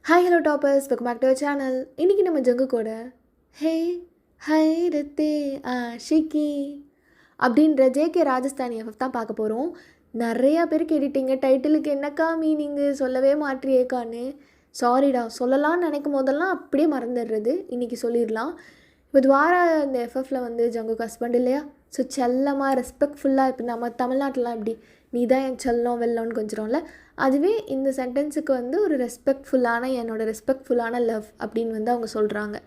Hi hello toppers welcome back to our channel. இன்றைக்கி நம்ம ஜங்கு கூட ஹே ஹை ரத்தே ஆஷிகி அப்படின்ற ஜேகே ராஜஸ்தானி எஃப்எஃப் தான் பார்க்க போகிறோம். நிறையா பேர் கேட்டுட்டீங்க டைட்டிலுக்கு என்னக்கா மீனிங்கு சொல்லவே மாற்றியேக்கான்னு. சாரிடா, சொல்லலாம்னு நினைக்கும் போதெல்லாம் அப்படியே மறந்துடுறது. இன்றைக்கி சொல்லிடலாம். இப்போ துவாரா இந்த எஃப்எஃப்பில் வந்து ஜங்குக்கு ஹஸ்பண்ட் இல்லையா, ஸோ செல்லமாக ரெஸ்பெக்ட்ஃபுல்லாக இப்போ நம்ம தமிழ்நாட்டிலாம் இப்படி நீ தான் என் செல்லம் வெல்லம்னு கொஞ்சிரோம்ல, அதுவே இந்த சென்டென்ஸுக்கு வந்து ஒரு ரெஸ்பெக்ட்ஃபுல்லான என்னோடய ரெஸ்பெக்ட்ஃபுல்லான லவ் அப்படின்னு வந்து அவங்க சொல்கிறாங்க.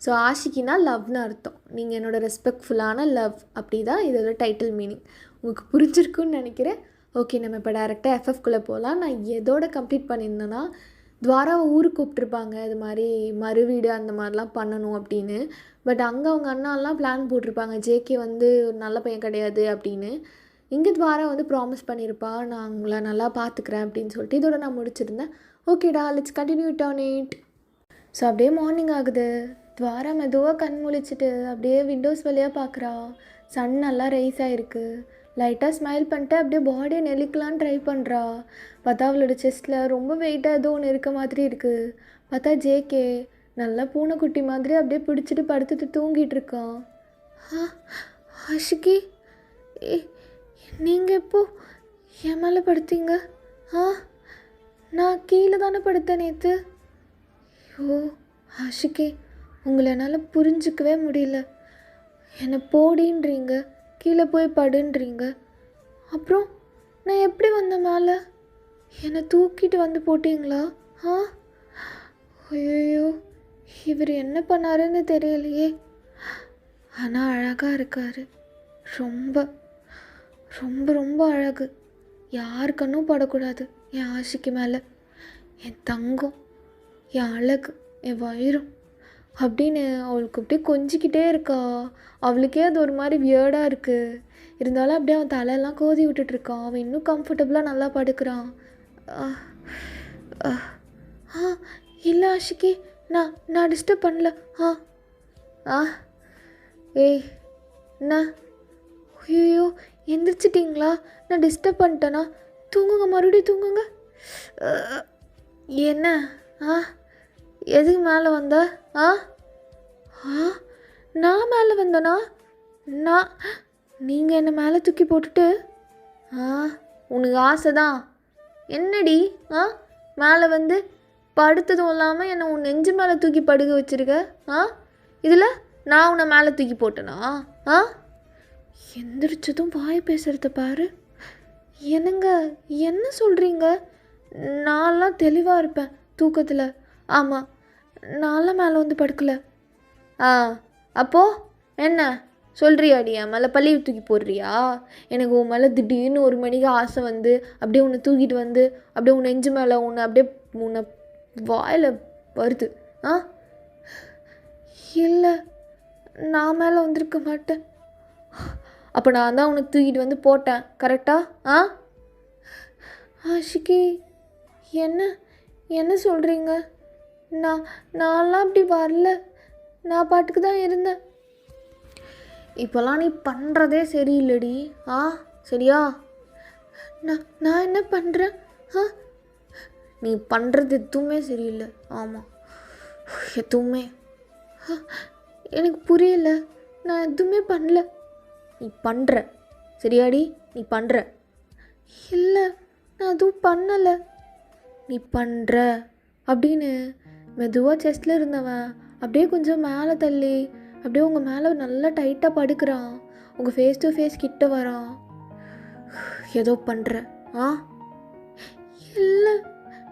ஸோ ஆஷிக்கினா லவ்னு அர்த்தம். நீங்கள் என்னோடய ரெஸ்பெக்ட்ஃபுல்லான லவ் அப்படி தான் இதோட டைட்டில் மீனிங். உங்களுக்கு புரிஞ்சிருக்குன்னு நினைக்கிறேன். ஓகே, நம்ம இப்போ டேரெக்டாக எஃப்எஃப்குள்ளே போகலாம். நான் எதோட கம்ப்ளீட் பண்ணியிருந்தேன்னா, துவாராவை ஊருக்கு கூப்பிட்ருப்பாங்க இது மாதிரி மறுவீடு அந்த மாதிரிலாம் பண்ணணும் அப்படின்னு. பட் அங்கே அவங்க அண்ணாலாம் பிளான் போட்டிருப்பாங்க, ஜேகே வந்து ஒரு நல்ல பையன் கிடையாது அப்படின்னு. இங்கே துவாரா வந்து ப்ராமிஸ் பண்ணியிருப்பா, நான் உங்களை நல்லா பார்த்துக்கிறேன் அப்படின்னு சொல்லிட்டு. இதோட நான் முடிச்சிருந்தேன். ஓகேடா, let's continue on it. So அப்படியே மார்னிங் ஆகுது. துவாரா மெதுவாக கண் முழிச்சிட்டு அப்படியே விண்டோஸ் வழியாக பார்க்குறா. சன் நல்லா ரைஸ் ஆகிருக்கு. லைட்டாக ஸ்மைல் பண்ணிட்டு அப்படியே பாடியை நெளிக்கலான்னு ட்ரை பண்ணுறா. பார்த்தா அவளோட செஸ்ட்டில் ரொம்ப வெயிட்டாக ஏதோ ஒன்று இருக்க மாதிரி இருக்குது. பார்த்தா ஜேகே நல்லா பூனைக்குட்டி மாதிரி அப்படியே பிடிச்சிட்டு படுத்துட்டு தூங்கிட்டு இருக்கான். ஆஷிகி, நீங்கள் எப்போ என் மேலே படுத்தீங்க? நான் கீழே தானே படுத்தேன் நேற்று. ஐயோ ஆஷிகி, உங்களை என்னால் புரிஞ்சிக்கவே முடியல. என்னை போடின்றீங்க, கீழே போய் படுன்றீங்க, அப்புறம் நான் எப்படி வந்தேன் மேலே? என்னை தூக்கிட்டு வந்து போட்டிங்களா? ஐயோ, இவர் என்ன பண்ணாருன்னு தெரியலையே. ஆனால் அழகாக இருக்கார். ரொம்ப ரொம்ப ரொம்ப அழகு. யாருக்கன்னும் படக்கூடாது என் ஆஷிக்கு மேலே. என் தங்கம், என் அழகு, என் வயிறும் அப்படின்னு அவளுக்கு அப்படியே கொஞ்சிக்கிட்டே இருக்கா. அவளுக்கே அது ஒரு மாதிரி வியர்டாக இருக்குது. இருந்தாலும் அப்படியே அவன் தலையெல்லாம் கோதி விட்டுட்ருக்கான். அவன் இன்னும் கம்ஃபர்டபுளாக நல்லா படுக்கிறான். இல்லை ஆஷிக்கி, நான் டிஸ்டர்ப் பண்ணல. ஏய் என்ன? ஐயோ, எந்திரிச்சிட்டிங்களா? நான் டிஸ்டர்ப் பண்ணிட்டேனா? தூங்குங்க, மறுபடியும் தூங்குங்க. என்ன? எதுக்கு மேலே வந்த? நான் மேலே வந்தேனா? நீங்கள் என்னை மேலே தூக்கி போட்டுட்டு உனக்கு ஆசை தான் என்னடி? மேலே வந்து படுத்ததும் இல்லாமல் என்னை உன் நெஞ்சு மேலே தூக்கி படுக்க வச்சுருக்க. இதில் நான் உன்னை மேலே தூக்கி போட்டேனா? எந்திரிச்சதும் வாய் பேசுகிறத பாரு. என்னங்க என்ன சொல்கிறீங்க? நான்லாம் தெளிவாக இருப்பேன் தூக்கத்தில். ஆமாம், நான்லாம் மேலே வந்து படுக்கலை. அப்போது என்ன சொல்கிறியாடி? என் மேலே பள்ளி தூக்கி போடுறியா? எனக்கு உன் மேலே திடீர்னு ஒரு மணிக்கு ஆசை வந்து அப்படியே உன்னை தூக்கிட்டு வந்து அப்படியே உன் நெஞ்சு மேலே அப்படியே உன்னை வாயில் வருது. இல்லை, நான் மேலே வந்திருக்க மாட்டேன். அப்போ நான் தான் உன்னை தூக்கிட்டு வந்து போட்டேன், கரெக்டாக? ஆஷிக்கி, என்ன சொல்கிறீங்க? நான்லாம் அப்படி வரல. நான் பாட்டுக்கு தான் இருந்தேன். இப்போல்லாம் நீ பண்ணுறதே சரியில்லடி. சரியா? நான் என்ன பண்ணுறேன்? நீ பண்ணுறது எதுவுமே சரியில்லை. ஆமாம், எதுவுமே. எனக்கு புரியல. நான் எதுவுமே பண்ணல. நீ பண்ணுற சரியாடி? நீ பண்ணுற. இல்லை, நான் எதுவும் பண்ணலை. நீ பண்ணுற அப்படின்னு மெதுவாக செஸ்டில் இருந்தவன் அப்படியே கொஞ்சம் மேலே தள்ளி அப்படியே உங்கள் மேலே நல்லா டைட்டாக படுக்கிறான். உங்கள் ஃபேஸ் டு ஃபேஸ் கிட்ட வரான். ஏதோ பண்ணுற. இல்லை,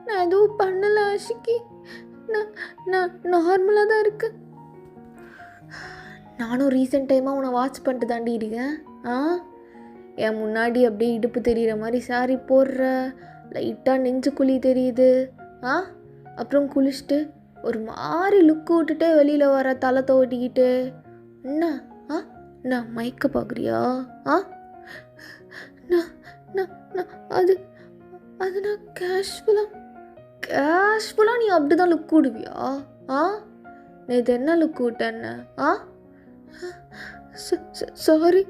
நான் எதுவும் பண்ணலை ஆஷிக்கி. நான் நார்மலாக தான் இருக்கேன். நானும் ரீசெண்ட் டைமாக உன்னை வாட்ச் பண்ணிட்டு தாண்டி இருக்கேன். என் முன்னாடி அப்படியே இடுப்பு தெரிகிற மாதிரி சாரி போடுற, லைட்டாக நெஞ்சு குழி தெரியுது. அப்புறம் குளிச்சுட்டு ஒரு மாதிரி லுக்கு விட்டுட்டே வெளியில் வர தலை தோட்டிக்கிட்டு. என்ன? நான் மயக்க பார்க்குறியா? அது நான் கேஷுவலாக நீ அப்படி தான் லுக் விடுவியா? நேற்று என்ன லுக் விட்டேன்னு? சாரி,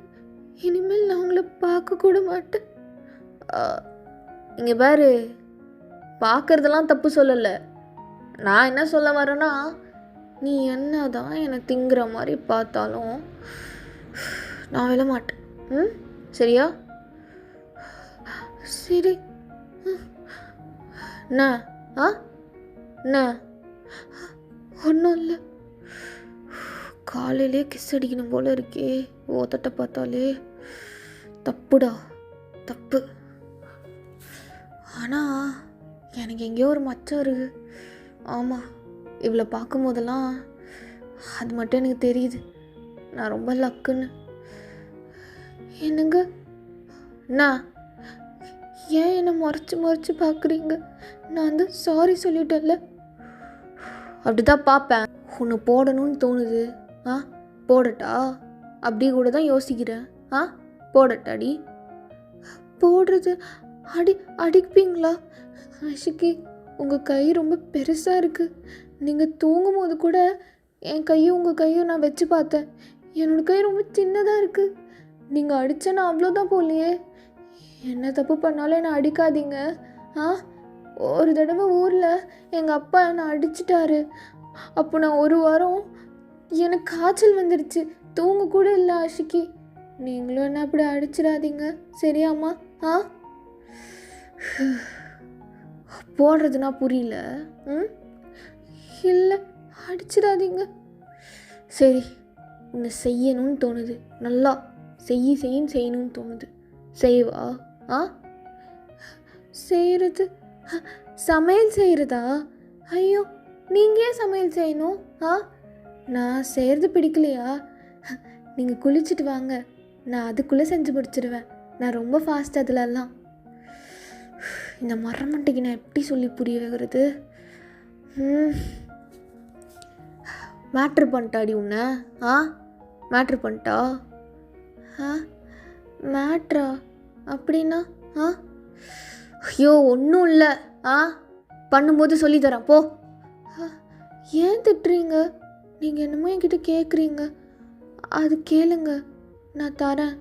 இனிமேல் நான் உங்களை பார்க்க கூட மாட்டேன். இங்கே பாரு, பார்க்குறதெல்லாம் தப்பு சொல்லலை. நான் என்ன சொல்ல வரேன்னா, நீ என்ன தான் என்னை திங்குற மாதிரி பார்த்தாலும் நான் விட மாட்டேன். ம், சரியா? சரி. என்ன? ஆ என்ன? ஒன்றும் இல்லை. காலையிலே கிஸ் அடிக்கணும் போல இருக்கே, ஓத்தட்ட பார்த்தாலே. தப்புடா, தப்பு. ஆனால் எனக்கு எங்கேயோ ஒரு மச்சம் இருக்குது. ஆமாம், இவளை பார்க்கும் போதெல்லாம் அது மட்டும் எனக்கு தெரியுது, நான் ரொம்ப லக்குன்னு. என்னங்க? என்ன? ஏன் என்னை மறைச்சு பார்க்குறீங்க? நான் வந்து சாரி சொல்லிட்டேன்ல. அப்படி தான் பார்ப்பேன். உன்னை போடணும்னு தோணுது. போடட்டா? அப்படி கூட தான் யோசிக்கிறேன். போடட்டாடி? போடுறது அடிப்பீங்களா? ஆஷிகி, உங்கள் கை ரொம்ப பெருசாக இருக்குது. நீங்கள் தூங்கும் போது கூட என் கையும் உங்கள் கையும் நான் வச்சு பார்த்தேன். என்னோடய கை ரொம்ப சின்னதாக இருக்குது. நீங்கள் அடித்தா நான் அவ்வளோதான் போலையே. என்ன தப்பு பண்ணாலும் என்னை அடிக்காதீங்க. ஒரு தடவை ஊரில் எங்கள் அப்பா என்னை அடிச்சிட்டாரு. அப்போ நான் ஒரு வாரம் எனக்கு காய்ச்சல் வந்துடுச்சு, தூங்க கூட இல்லை. ஆஷிகி, நீங்களும் என்ன அப்படி அடிச்சிடாதீங்க, சரியாம்மா? போடுறதுனா புரியல. இல்லை, அடிச்சிடாதீங்க. சரி, உன்னை செய்யணும்னு தோணுது, நல்லா செய்யணும்னு தோணுது, செய்வா? செய்கிறது? சமையல் செய்கிறதா? ஐயோ, நீங்கள் ஏன் சமையல் செய்யணும்? நான் செய்கிறது பிடிக்கலையா? நீங்கள் குளிச்சுட்டு வாங்க, நான் அதுக்குள்ளே செஞ்சு முடிச்சிடுவேன். நான் ரொம்ப ஃபாஸ்ட் அதிலெல்லாம். இந்த மரமண்டைக்கு நான் எப்படி சொல்லி புரிய வைக்கிறது? மேட்ரு பண்ணிட்டாடி உன்னை? மேட்ரு பண்ணிட்டா? மேட்ரா? அப்படின்னா? ஐயோ, ஒன்றும் இல்லை. பண்ணும்போது சொல்லித்தரேன், போ. ஏன் திட்டுறீங்க? நீங்கள் என்னமோ என்கிட்ட கேட்குறீங்க, அது கேளுங்க, நான் தரேன்.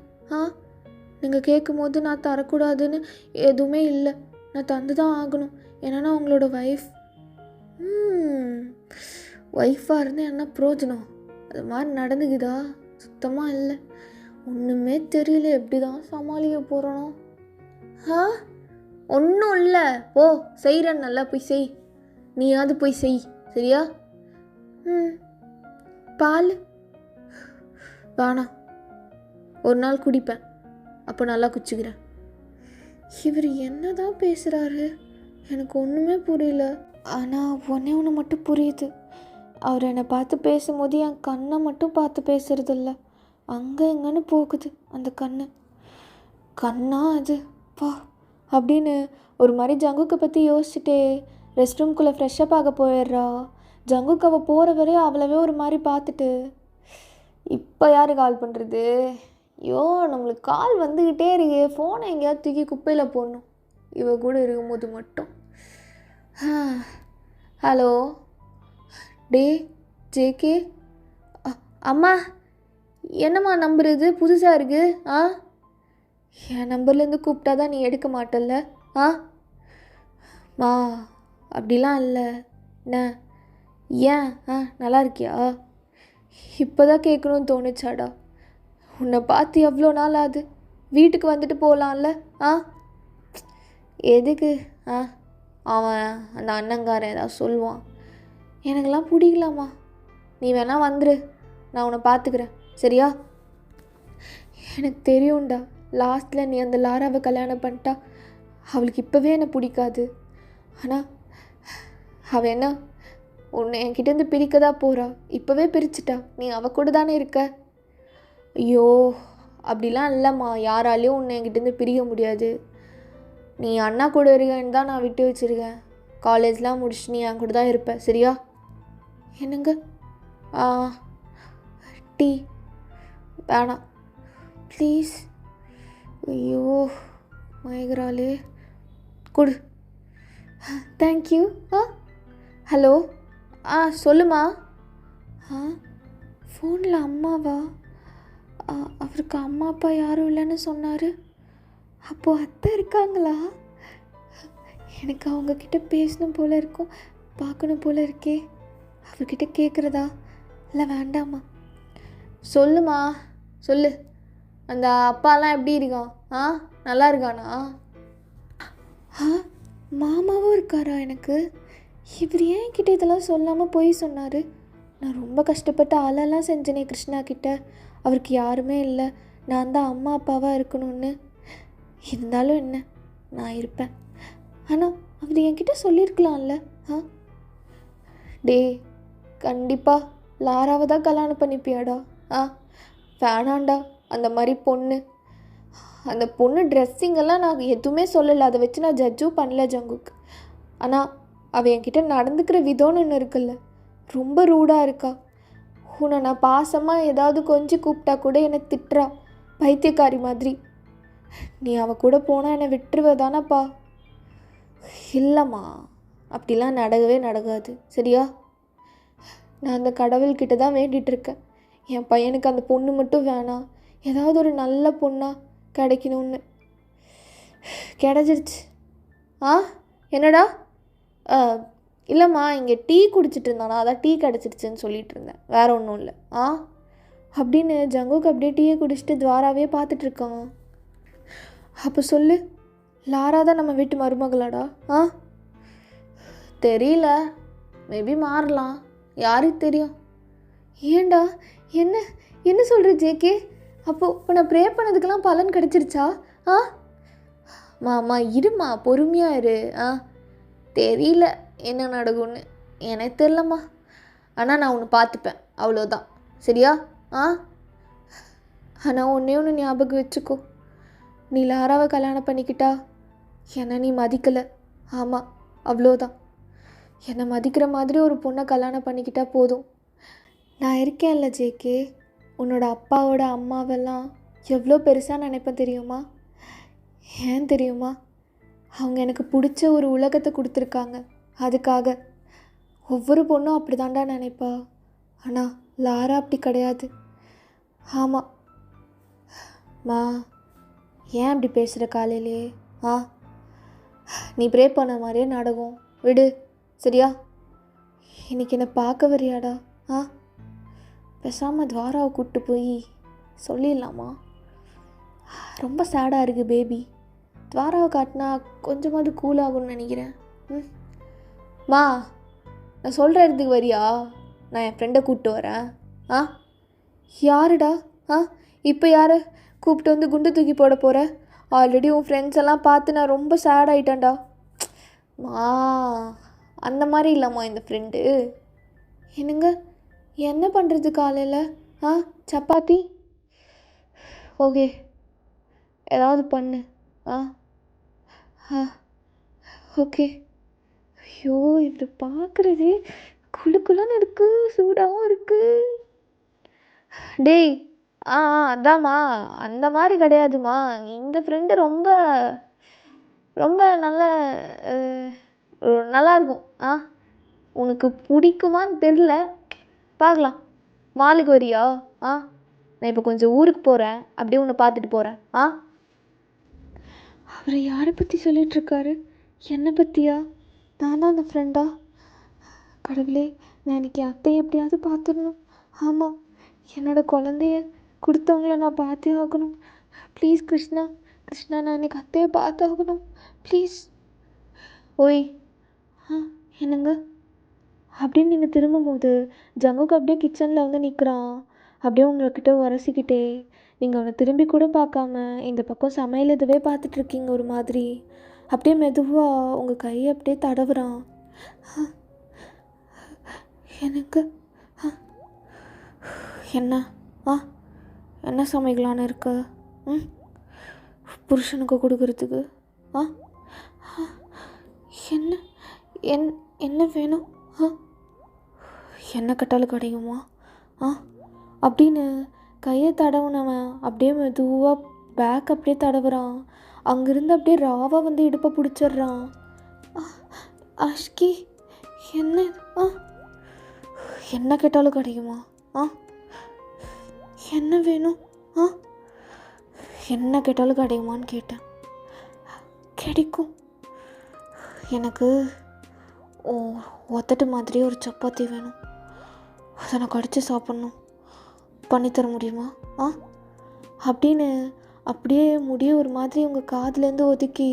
நீங்கள் கேட்கும் போது நான் தரக்கூடாதுன்னு எதுவுமே இல்லை, நான் தந்து தான் ஆகணும். ஏன்னா நான் உங்களோட ஒய்ஃபாக இருந்தால் என்ன பிரயோஜனம்? அது மாதிரி நடந்துக்குதா? சுத்தமாக இல்லை. ஒன்றுமே தெரியல, எப்படி தான் சமாளிக்க போகிறோனோ. ஒன்றும் இல்லை, ஓ செய்கிறேன், நல்லா போய் செய். நீயாவது போய் செய், சரியா? பால் வேணாம், ஒரு நாள் குடிப்பேன், அப்போ நல்லா குச்சிக்கிறேன். இவர் என்ன தான் பேசுகிறாரு, எனக்கு ஒன்றுமே புரியல. ஆனால் ஒன்று மட்டும் புரியுது, அவர் என்னை பார்த்து பேசும்போது என் கண்ணை மட்டும் பார்த்து பேசுறதில்ல, அங்கே எங்கன்னு போகுது அந்த கண்ணா அது பா அப்படின்னு ஒரு மாதிரி ஜங்குக்கை பற்றி யோசிச்சுட்டே ரெஸ்ட் ரூம்குள்ளே ஃப்ரெஷ்ஷப் ஆக போயிடுறா. ஜங்குக்கு அவள் போகிற வரையும் அவளவே ஒரு மாதிரி பார்த்துட்டு, இப்போ யார் கால் பண்ணுறது? ஐயோ, நம்மளுக்கு கால் வந்துக்கிட்டே இருக்கு, ஃபோனை எங்கேயாவது தூக்கி குப்பையில் போடணும் இவ கூட இருக்கும்போது மட்டும். ஹலோ டே ஜேகே, அம்மா என்னம்மா நம்பர் இது புதுசாக இருக்குது? என் நம்பர்லேருந்து கூப்பிட்டா தான் நீ எடுக்க மாட்டல்ல? மா அப்படிலாம் இல்லை. என்ன ஏன்? நல்லா இருக்கியா? இப்போ தான் கேட்கணும்னு தோணுச்சாடா. உன்னை பார்த்து எவ்வளோ நாள் ஆகுது, வீட்டுக்கு வந்துட்டு போகலாம்ல? எதுக்கு? அவன் அந்த அண்ணங்காரன் ஏதாவது சொல்லுவான், எனக்கெல்லாம் பிடிக்கலாமா. நீ வேணா வந்துரு, நான் உன்னை பார்த்துக்கிறேன், சரியா? எனக்கு தெரியும்டா, லாஸ்ட்டில் நீ அந்த லாராவை கல்யாணம் பண்ணிட்டா அவளுக்கு இப்போவே என்னை பிடிக்காது. ஆனால் அவள் என்ன உன்னை என்கிட்டேருந்து பிரிக்க தான் போகிறா, இப்போவே பிரிச்சுட்டா. நீ அவள் கூட தானே இருக்க. ஐயோ, அப்படிலாம் இல்லைம்மா, யாராலையும் உன்னை என்கிட்டேருந்து பிரிக்க முடியாது. நீ அண்ணா கூட இருக்கேன்னு தான் நான் விட்டு வச்சுருக்கேன். காலேஜ்லாம் முடிச்சு நீ என் கூட தான் இருப்ப, சரியா? என்னங்க? டீ வேணாம் ப்ளீஸ். ஐயோ மயக்கிறாளே, கொடு. தேங்க்யூ. ஹலோ, சொல்லுமா. ஃபோனில் அம்மாவா? அவருக்கு அம்மா அப்பா யாரும் இல்லைன்னு சொன்னார். அப்போது அத்தை இருக்காங்களா? எனக்கு அவங்கக்கிட்ட பேசணும் போல் இருக்கும். பார்க்கணும் போல இருக்கே. அவர்கிட்ட கேட்குறதா இல்லை வேண்டாமா? சொல்லுமா, சொல்லு. அந்த அப்பாலாம் எப்படி இருக்கான்? நல்லா இருக்கானா? மாமாவும் இருக்காரா எனக்கு? இவர் ஏன் கிட்ட இதெல்லாம் சொல்லாமல் போய் சொன்னார்? நான் ரொம்ப கஷ்டப்பட்டு அழலாம் செஞ்சேனே கிருஷ்ணா கிட்ட. அவருக்கு யாருமே இல்லை, நான் தான் அம்மா அப்பாவாக இருக்கணும்னு. இருந்தாலும் என்ன, நான் இருப்பேன். ஆனால் அவர் என்கிட்ட சொல்லியிருக்கலாம்ல. டே, கண்டிப்பாக லாராவை தான் கல்யாணம் பண்ணிப்பியாடா? வேணாண்டா அந்த மாதிரி பொண்ணு. அந்த பொண்ணு ட்ரெஸ்ஸிங்கெல்லாம் நான் எதுவுமே சொல்லலை, அதை வச்சு நான் ஜட்ஜும் பண்ணல ஜங்குக்கு. ஆனால் அவள் என்கிட்ட நடந்துக்கிற விதம்னு ஒன்று இருக்குல்ல, ரொம்ப ரூடாக இருக்கா. உன்னை நான் பாசமாக ஏதாவது கொஞ்சம் கூப்பிட்டா கூட என்னை திட்டுறா, பைத்தியக்காரி மாதிரி. நீ அவள் கூட போனால் என்னை விட்டுருவதானப்பா? இல்லைம்மா, அப்படிலாம் நடக்கவே நடக்காது, சரியா? நான் அந்த கடவுள்கிட்ட தான் வேண்டிகிட்ருக்கேன், என் பையனுக்கு அந்த பொண்ணு மட்டும் வேணாம், ஏதாவது ஒரு நல்ல பொண்ணாக கிடைக்கணும்னு. கிடைச்சிருச்சு. என்னடா? இல்லைம்மா, இங்கே டீ குடிச்சிட்டு இருந்தானா, அதான் டீ கிடச்சிருச்சுன்னு சொல்லிட்டு இருந்தேன், வேறு ஒன்றும் இல்லை. அப்படின்னு ஜங்குக்கு அப்படியே டீயை குடிச்சிட்டு துவாராவே பார்த்துட்ருக்கான். அப்போ சொல்லு, லாரா தான் நம்ம வீட்டு மருமகளாடா? தெரியல, மேபி மாறலாம், யாருக்கு தெரியும். ஏண்டா, என்ன என்ன சொல்கிற ஜேகே? அப்போது இப்போ நான் ப்ரே பண்ணதுக்கெல்லாம் பலன் கிடச்சிருச்சா? மாமா இருமா, பொறுமையாக இரு. தெரியல என்ன நடக்கும்னு, எனக்கு தெரிலம்மா. ஆனால் நான் ஒன்று பார்த்துப்பேன், அவ்வளோதான், சரியா? ஆனால் ஒன்றே ஒன்று ஞாபகம் வச்சுக்கோ, நீ லாராவை கல்யாணம் பண்ணிக்கிட்டா என்னை நீ மதிக்கலை. ஆமாம், அவ்வளோதான். என்னை மதிக்கிற மாதிரி ஒரு பொண்ணை கல்யாணம் பண்ணிக்கிட்டா போதும். நான் இருக்கேன்ல ஜேகே, உன்னோட அப்பாவோட அம்மாவெல்லாம் எவ்வளோ பெருசாக நினைப்பேன் தெரியுமா? ஏன் தெரியுமா? அவங்க எனக்கு பிடிச்ச ஒரு உலகத்தை கொடுத்துருக்காங்க. அதுக்காக ஒவ்வொரு பொண்ணும் அப்படி தாண்டா நினைப்பா. ஆனால் லாரா அப்படி கிடையாது. ஆமாம் மா, ஏன் அப்படி பேசுகிற காலையிலே? நீ ப்ரே பண்ண மாதிரியே நாடகம் விடு, சரியா? இன்றைக்கி என்னை பார்க்க வரியாடா? பேசாமல் துவாராவை கூப்பிட்டு போய் சொல்லிடலாமா? ரொம்ப சேடாக இருக்குது பேபி. துவாராவை காட்டினா கொஞ்சமாவது கூலாகும்னு நினைக்கிறேன். மா, நான் சொல்கிற இடத்துக்கு வரியா? நான் என் ஃப்ரெண்டை கூப்பிட்டு வரேன். யாருடா? இப்போ யாரை கூப்பிட்டு வந்து குண்டு தூக்கி போட போகிற? ஆல்ரெடி உன் ஃப்ரெண்ட்ஸ் எல்லாம் பார்த்து நான் ரொம்ப சேட் ஆகிட்டேன்டா. மா, அந்த மாதிரி இல்லைம்மா இந்த ஃப்ரெண்டு. என்னங்க, என்ன பண்ணுறது காலையில்? சப்பாத்தி? ஓகே, ஏதாவது பண்ணு. ஓகே. ஐயோ, இப்படி பார்க்குறதே குளுக்குள்ளான்னு இருக்குது, சூடாகவும் இருக்குது. டேய், அதாம்மா, அந்த மாதிரி கிடையாதுமா. இந்த ஃப்ரெண்டு ரொம்ப ரொம்ப நல்லாயிருக்கும். உனக்கு பிடிக்குமான்னு தெரில, பார்க்கலாம். மாலுக்கு வரியா? நான் இப்போ கொஞ்சம் ஊருக்கு போகிறேன், அப்படியே உன்னை பார்த்துட்டு போகிறேன். அவரை யாரை பற்றி சொல்லிகிட்ருக்காரு? என்னை பற்றியா? நான் தான் அந்த ஃப்ரெண்டா? கடவுளே, நான் இன்றைக்கி அத்தையை எப்படியாவது பார்த்துடணும். ஆமாம், என்னோடய குழந்தைய கொடுத்தவங்கள நான் பார்த்தே ஆகணும். ப்ளீஸ் கிருஷ்ணா, கிருஷ்ணா, நான் இன்றைக்கி அத்தையை பார்த்தாகணும், ப்ளீஸ். ஓய், என்னங்க? அப்படின்னு நீங்கள் திரும்பும்போது ஜங்குக்கு அப்படியே கிச்சனில் வந்து நிற்கிறான். அப்படியே உங்கள்கிட்ட உரசிக்கிட்டே, நீங்கள் அவனை திரும்பி கூட பார்க்காம இந்த பக்கம் சமையல் இதுவே பார்த்துட்ருக்கீங்க ஒரு மாதிரி. அப்படியே மெதுவாக உங்கள் கையை அப்படியே தடவுறான். எனக்கு என்ன என்ன சமைக்கலான்னு இருக்க? புருஷனுக்கு கொடுக்கறதுக்கு என்ன என்ன வேணும்? என்ன கட்டாலும் கிடைக்குமா? அப்படின்னு கையை தடவுனவன் அப்படியே மெதுவாக பேக் அப்படியே தடவுறான். அங்கேருந்து அப்படியே ராவா வந்து இடுப்பை பிடிச்சிட்றான். அஷ்கி, என்ன என்ன கேட்டாலும் கிடைக்குமா? என்ன வேணும்? என்ன கேட்டாலும் கிடைக்குமான்னு கேட்டேன். கிடைக்கும். எனக்கு ஓ, ஒத்தட்டு மாதிரியே ஒரு சப்பாத்தி வேணும். அதை நான் கடிச்சு சாப்பிட்ணும். பண்ணித்தர முடியுமா? அப்படின்னு அப்படியே முடிய ஒரு மாதிரி உங்கள் காதுலேருந்து ஒதுக்கி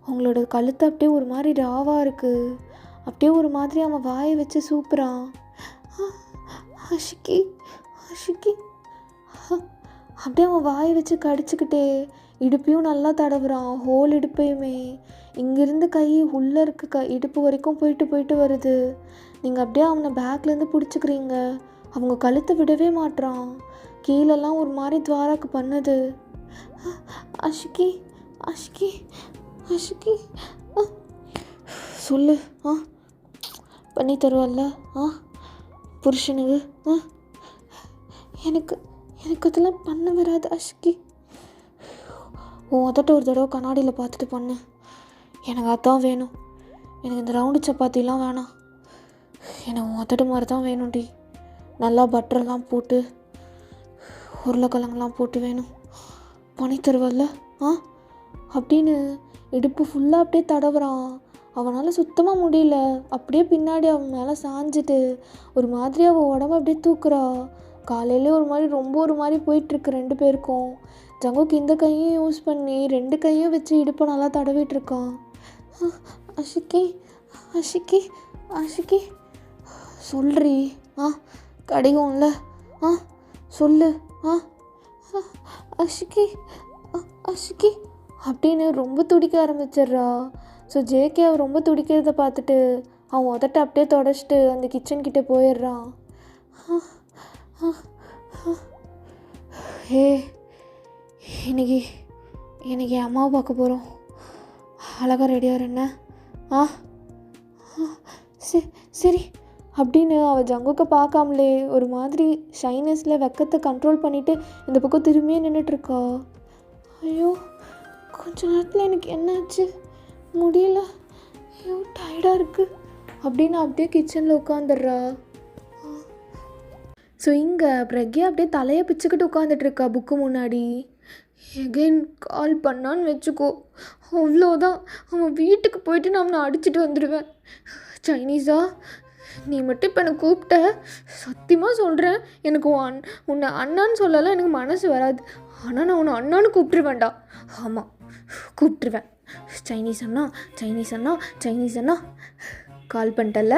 அவங்களோட கழுத்தை அப்படியே ஒரு மாதிரி ராவாக இருக்குது. அப்படியே ஒரு மாதிரி அவன் வாயை வச்சு சூப்புறான். அஷிக்கி அஷிக்கி அப்படியே அவன் வாயை வச்சு கடிச்சிக்கிட்டே இடுப்பையும் நல்லா தடவுறான். ஹோல் இடுப்பையுமே இங்கேருந்து கை உள்ளே இருக்க இடுப்பு வரைக்கும் போயிட்டு வருது. நீங்கள் அப்படியே அவனை பேக்லேருந்து பிடிச்சிக்கிறீங்க. அவங்க கழுத்தை விடவே மாட்றான். கீழெல்லாம் ஒரு மாதிரி துவாராக்கு பண்ணுது. அஷிக்கி அஷிக்கி அஷிக்கி சொல்லு. பண்ணி தருவல்ல புருஷனுக்கு? எனக்கு எனக்கு அதெல்லாம் பண்ண வராது அஷிக்கி. அதட்ட ஒரு தடவை கண்ணாடியில் பார்த்துட்டு பண்ணு. எனக்கு அதான் வேணும். எனக்கு இந்த ரவுண்டு சப்பாத்திலாம் வேணாம். எனக்கு அதட்டு மாதிரி தான் வேணும்டி. நல்லா பட்டரெல்லாம் போட்டு உருளைக்கிழங்குலாம் போட்டு வேணும். பண்ணி தருவல்ல அப்படின்னு இடுப்பு ஃபுல்லாக அப்படியே தடவுறான். அவனால் சுத்தமாக முடியல. அப்படியே பின்னாடி அவன் மேலே சாஞ்சிட்டு ஒரு மாதிரி அவள் உடம்பு அப்படியே தூக்குறா. காலையிலே ரொம்ப ஒரு மாதிரி போயிட்டுருக்கு 2 பேருக்கும். ஜங்குக்கு இந்த கையும் யூஸ் பண்ணி 2 கையும் வச்சு இடுப்பை நல்லா தடவிட்டுருக்கான். அஷிக்கி அஷிக்கி அஷிக்கி சொல்றி. கடிகும்ல சொல்லு. அஷிக்கி அஷிக்கி அப்படின்னு ரொம்ப துடிக்க ஆரம்பிச்சிட்றா. ஸோ ஜேகே அவன் ரொம்ப துடிக்கிறத பார்த்துட்டு அவன் உதட்ட அப்படியே தொடச்சிட்டு அந்த கிச்சன்கிட்ட போயிடுறான். இன்னைக்கு என் அம்மாவை பார்க்க போகிறோம். அழகாக ரெடியாக என்ன? சரி அப்படின்னு அவள் ஜங்குக்கை பார்க்காமலே ஒரு மாதிரி ஷைனஸில் வெக்கத்தை கண்ட்ரோல் பண்ணிவிட்டு இந்த பக்கம் திரும்பியே நின்றுட்டுருக்கா. ஐயோ, கொஞ்ச நேரத்தில் எனக்கு என்னாச்சு முடியல, ஐயோ டயர்டாக இருக்குது அப்படின்னு அப்படியே கிச்சனில் உட்காந்துடுறா. ஸோ இங்கே பிரக்யா அப்படியே தலையை பிச்சுக்கிட்டு உட்காந்துட்ருக்கா புக்கு முன்னாடி. எகெயின் கால் பண்ணான்னு வச்சுக்கோ, அவ்வளோதான். அவன் வீட்டுக்கு போயிட்டு நான் அவனை அடிச்சுட்டு வந்துடுவேன். சைனீஸா, நீ மட்டும் இப்போ என்னை கூப்பிட்ட, சத்தியமாக சொல்கிறேன், எனக்கு உன்னை அண்ணான்னு சொல்லலாம் எனக்கு மனசு வராது. ஆனால் நான் உன்னை அண்ணான்னு கூப்பிட்டுருவேன்டா. ஆமாம், கூப்பிட்டுருவேன். சைனீஸ் அண்ணா கால் பண்ணிட்டல.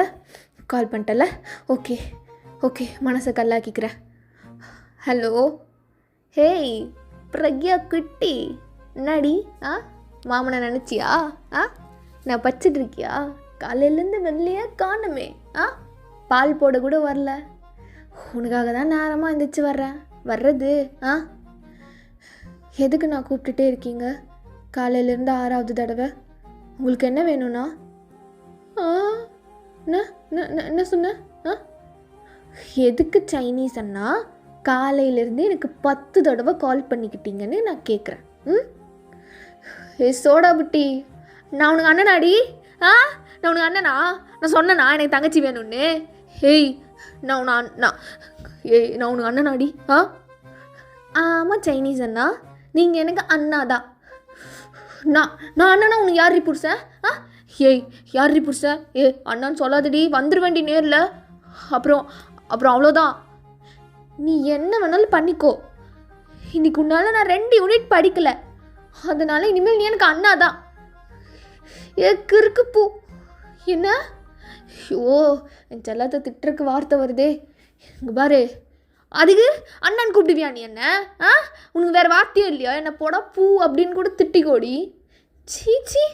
ஓகே மனசை கல்லாக்கிக்கிறேன். ஹலோ, ஹேய் பிரக்யா குட்டி, என்னடி மாமனை நினச்சியா? நான் பச்சிட்டு இருக்கியா? காலையிலேருந்து வெள்ளையா காணுமே. பால் போட கூட வரல. உனக்காக தான் நேரமாக எழுந்திரிச்சு வர்றது. எதுக்கு நான் கூப்பிட்டுட்டே இருக்கீங்க காலையிலேருந்து 6வது தடவை? உங்களுக்கு என்ன வேணும்னா? என்ன சொன்ன? எதுக்கு சைனீஸ் அண்ணா காலையிலேருந்து எனக்கு 10 தடவை கால் பண்ணிக்கிட்டீங்கன்னு நான் கேட்குறேன். சோடா புட்டி, நான் உனக்கு அண்ணனாடி? நான் உனக்கு அண்ணனா? நான் சொன்னேனா எனக்கு தங்கச்சி வேணும்னு? நான் உனக்கு அண்ணனாடி? ஆமாம் சைனீஸ் அண்ணா, நீங்கள் எனக்கு அண்ணா தான். நான் அண்ணனா உனக்கு யார் புருஷன்? யார் புருஷன்? அண்ணான்னு சொல்லாதடி, வந்துடுவேண்டி நேரில். அப்புறம் அவ்வளோதான். நீ என்ன வேணாலும் பண்ணிக்கோ. இன்னைக்கு உன்னால் நான் 2 யூனிட் படிக்கலை, அதனால் இனிமேல் நீ எனக்கு அண்ணா தான். கிறுக்கு பூ என்ன? என் செல்லத்தை திட்டுறக்கு வார்த்தை வருதே. இங்கே பாரு, அதுக்கு அண்ணன் கூப்பிடுவியா நீ என்ன? உனக்கு வேறு வார்த்தையே இல்லையா? என்னை போடா பூ அப்படின்னு கூட திட்டிக்கோடி. சீச்சி,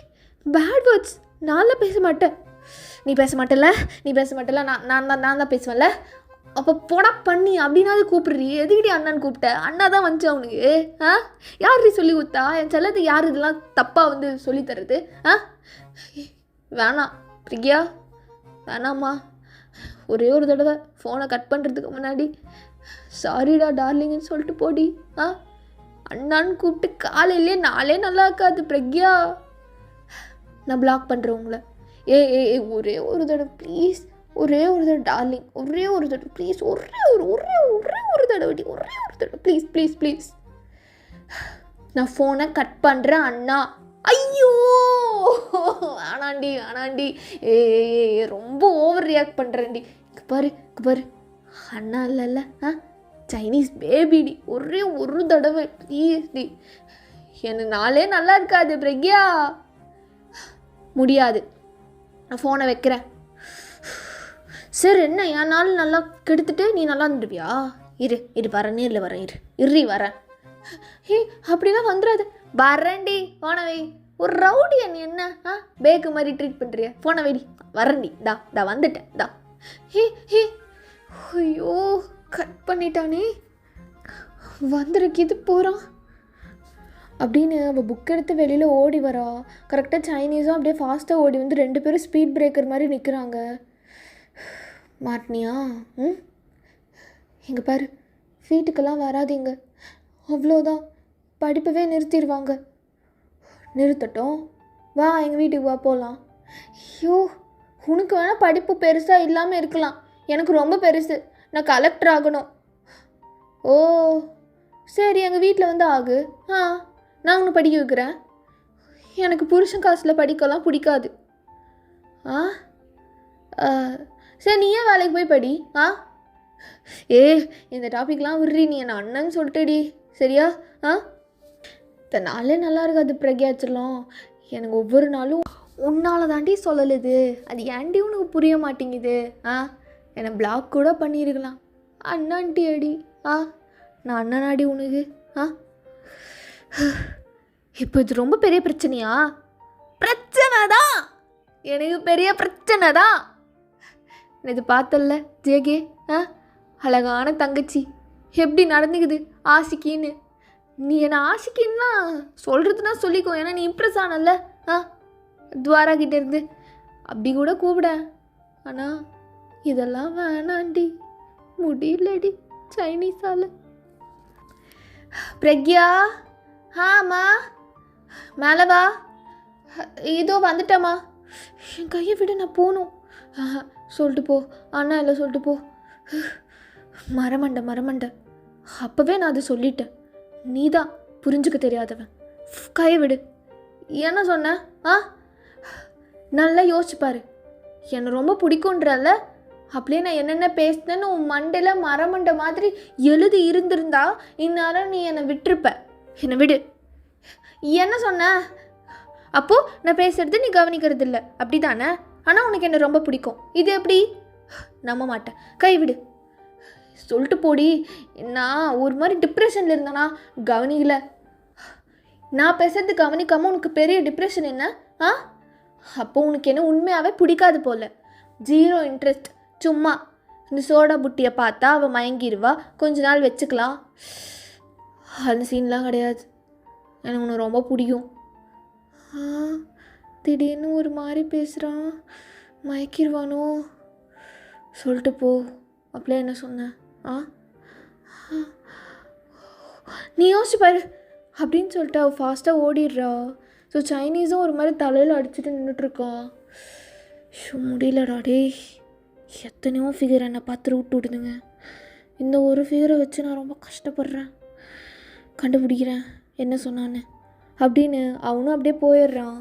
பேட் வேர்ட்ஸ். நான்லாம் பேச மாட்டேன். நீ பேச மாட்டல. நான் தான் பேசுவேன்ல. அப்போ போடா பண்ணி அப்படின்னாவது கூப்பிடுறீ. எதுக்கிடி அண்ணான்னு கூப்பிட்ட? அண்ணா தான் வந்துச்சு அவனுக்கு. யார் சொல்லி கொடுத்தா? என் செல்லத்தை யார் இதெல்லாம் தப்பாக சொல்லித்தரது? வேணாம் பிரியா, வேணாம்மா. ஒரே ஒரு தடவை ஃபோனை கட் பண்ணுறதுக்கு முன்னாடி சாரிடா டார்லிங்னு சொல்லிட்டு போடி. அண்ணான்னு கூப்பிட்டு காலையிலே நாளே நல்லா இருக்காது பிரக்யா. நான் பிளாக் பண்ணுறேன் உங்களை. ஒரே ஒரு தடவை ப்ளீஸ், ஒரே ஒரு தடவை டார்லிங், ஒரே ஒரு தடவை ப்ளீஸ், ஒரே ஒரு தடவை ப்ளீஸ். நான் ஃபோனை கட் பண்ணுறேன் அண்ணா. ஐயோ ஆனாண்டி ஆனாண்டி ஏ ரொம்ப ஓவர் ரியாக்ட் பண்ணுறேன்டி. பாரு பாரு, அண்ணா இல்லைல்ல, சைனீஸ் பேபிடி, ஒரே ஒரு தடவை ப்ளீஸ்டி. எனக்கு நாளே நல்லா இருக்காது பிரக்யா. முடியாது, நான் ஃபோனை வைக்கிறேன். சரி, என்ன என் நாள் நல்லா கெடுத்துட்டு நீ நல்லா இருந்துடுவியா? இரு வரேன், நேரில் வரேன், வரேன். அப்படிலாம் வந்துடாது. வரேன்டி, ஃபோனை வை. ஒரு ரவுடி என்ன பேக்கு மாதிரி ட்ரீட் பண்ணுறிய? ஃபோனை வைடி, வரேன்டி. வந்துட்டேன். ஐயோ, கட் பண்ணிட்டானே, வந்துருக்கிது போகிறான் அப்படின்னு அவள் புக் எடுத்து வெளியில் ஓடி வரா. கரெக்டாக சைனீஸும் அப்படியே ஃபாஸ்ட்டாக ஓடி வந்து 2 பேரும் ஸ்பீட் பிரேக்கர் மாதிரி நிற்கிறாங்க. மாட்டினியா? இங்கே பாரு, வீட்டுக்கெல்லாம் வராதிங்க, அவ்வளோதான், படிப்பவே நிறுத்திடுவாங்க. நிறுத்தட்டும், வா எங்கள் வீட்டுக்கு வா, போகலாம். ஐயோ, உனக்கு வேணால் படிப்பு பெருசாக இல்லாமல் இருக்கலாம், எனக்கு ரொம்ப பெருசு, நான் கலெக்டர் ஆகணும். ஓ சரி, எங்கள் வீட்டில் வந்து ஆகு. நான் ஒன்று படிக்க வைக்கிறேன். எனக்கு புருஷன் காசில் படிக்கலாம் பிடிக்காது. சரி, நீ ஏன் வேலைக்கு போய் படி. இந்த டாபிக்லாம் விட்றி, நீ என்ன அண்ணன்னு சொல்லிட்டுடி, சரியா? நாளே நல்லா இருக்காது பிரக்யாச்சலம். எனக்கு ஒவ்வொரு நாளும் உன்னால் தாண்டி சொல்லலுது, அது ஏன்டி உனக்கு புரிய மாட்டேங்குது? என்னை பிளாக் கூட பண்ணியிருக்கலாம். அண்ணாண்டி அடி. நான் அண்ணனாடி உனக்கு. இப்போ இது ரொம்ப பெரிய பிரச்சனையா? பிரச்சனை தான், எனக்கு பெரிய பிரச்சனை தான். இது பார்த்தல்ல ஜேகே, அழகான தங்கச்சி எப்படி நடந்துக்குது ஆசிக்கின்னு. நீ என்னை ஆசிக்கின்னா சொல்கிறதுனா சொல்லிக்கோ, ஏன்னா நீ இம்ப்ரெஸ் ஆனல்ல துவாரா கிட்டே இருந்து, அப்படி கூட கூப்பிட. ஆனால் இதெல்லாம் வேணாண்டி, முடியலடி சைனீஸால். பிரக்யா, ஆமா மேலே வா. இதோ வந்துட்டம்மா. என் கையை விட, நான் போகணும். சொல்லிட்டு போ, அண்ணா இல்லை சொல்லிட்டு போ. மரமண்டை, அப்போவே நான் அதை சொல்லிட்டேன், நீ தான் புரிஞ்சுக்க தெரியாதவன். கையை விடு. என்ன சொன்ன? நல்லா யோசிச்சுப்பாரு, என்னை ரொம்ப பிடிக்குன்றல்ல, அப்படியே நான் என்னென்ன பேசினேன்னு உன் மண்டையில் மரமண்டை மாதிரி எழுதி இருந்திருந்தா இந்நேரம் நீ என்னை விட்டுருப்ப. என்னை விடு. என்ன சொன்ன? அப்போது நான் பேசுறது நீ கவனிக்கிறது இல்லை, அப்படி தானே? ஆனால் உனக்கு என்ன ரொம்ப பிடிக்கும், இது எப்படி? நம்ப மாட்டேன், கைவிடு. சொல்லிட்டு போடி. நான் ஒரு மாதிரி டிப்ரெஷனில் இருந்தேனா, கவனிக்கல. நான் பேசுறது கவனிக்காமல் உனக்கு பெரிய டிப்ரெஷன் என்ன? அப்போ உனக்கு என்ன உண்மையாகவே பிடிக்காது போல், 0 இன்ட்ரெஸ்ட். சும்மா இந்த சோடா புட்டியை பார்த்தா அவள் மயங்கிடுவா, கொஞ்ச நாள் வச்சுக்கலாம், அந்த சீன்லாம் கிடையாது. எனக்கு உன்னை ரொம்ப பிடிக்கும். திடீர்னு ஒரு மாதிரி பேசுகிறான், மயக்கிடுவானோ? சொல்லிட்டு போ. அப்படியே என்ன சொன்ன? நீ யோசிச்சு பாரு அப்படின்னு சொல்லிட்டு அவள் ஃபாஸ்ட்டாக ஓடிடுறா. ஸோ சைனீஸும் ஒரு மாதிரி தலையில் அடிச்சுட்டு நின்றுட்டுருக்கான். முடியலடா டே, எத்தனையோ ஃபிகர் என்னை பார்த்து விட்டுடுதுங்க. இந்த ஒரு ஃபிகரை வச்சு நான் ரொம்ப கஷ்டப்படுறேன், கண்டுபிடிக்கிறேன் என்ன சொன்னான்னு அப்படின்னு. அவனும் அப்படியே போயிடுறான்.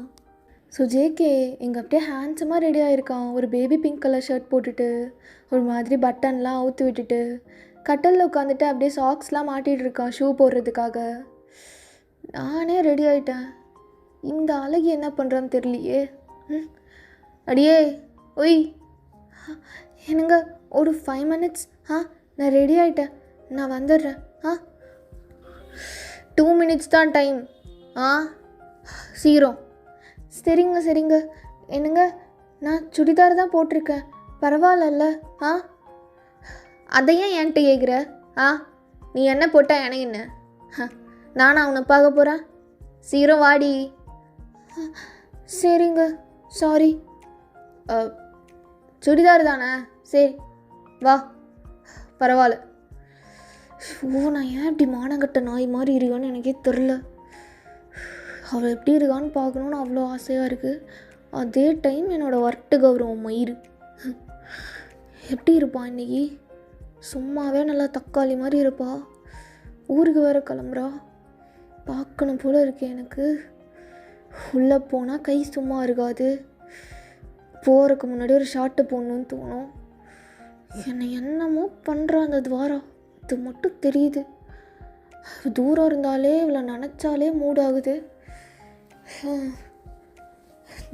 ஸோ ஜேகே இங்கே அப்படியே ஹேண்ட்ஸமாக ரெடி ஆகிருக்கான். ஒரு பேபி பிங்க் கலர் ஷர்ட் போட்டுட்டு, ஒரு மாதிரி பட்டன்லாம் அவுத்து விட்டுட்டு, கட்டலில் உட்காந்துட்டு அப்படியே சாக்ஸ்லாம் மாட்டிகிட்டு இருக்கான் ஷூ போடுறதுக்காக. நானே ரெடி ஆகிட்டேன், இந்த அழகி என்ன பண்ணுறான்னு தெரியலையே. அடியே ஒய், என்னங்க ஒரு 5 மினிட்ஸ். நான் ரெடி ஆகிட்டேன், நான் வந்துடுறேன். 2 மினிட்ஸ் தான் டைம். சீக்கிரம். சரிங்க. என்னங்க, நான் சுடிதார் தான் போட்டிருக்கேன், பரவாயில்ல? அதையே என்கிட்ட கேட்குற? நீ என்ன போட்டா எனக்கு என்ன? நானா அவனை பார்க்க போகிறேன்? சீக்கிரம் வாடி. சரிங்க, சாரி. சுடிதார் தானே, சரி வா, பரவாயில்ல. நான் ஏன் இப்படி மானங்கட்ட நாய் மாதிரி இருக்கான்னு எனக்கே தெரில. அவள் எப்படி இருக்கான்னு பார்க்கணுன்னு அவ்வளோ ஆசையாக இருக்குது. அதே டைம் என்னோடய வர்ட்டு கௌரவம் மயிறு எப்படி இருப்பான் இன்றைக்கி? சும்மாவே நல்லா தக்காளி மாதிரி இருப்பா, ஊருக்கு வேறு கிளம்புறா, பார்க்கணும் போல் இருக்கு எனக்கு. உள்ளே போனால் கை சும்மா இருக்காது. போகிறதுக்கு முன்னாடி ஒரு ஷார்ட்டு போடணுன்னு தோணும். என்னை என்னமோ பண்ணுறான் அந்த துவாரா, இது மட்டும் தெரியுது. தூரம் இருந்தாலே இவ்வளோ நினச்சாலே மூடாகுது.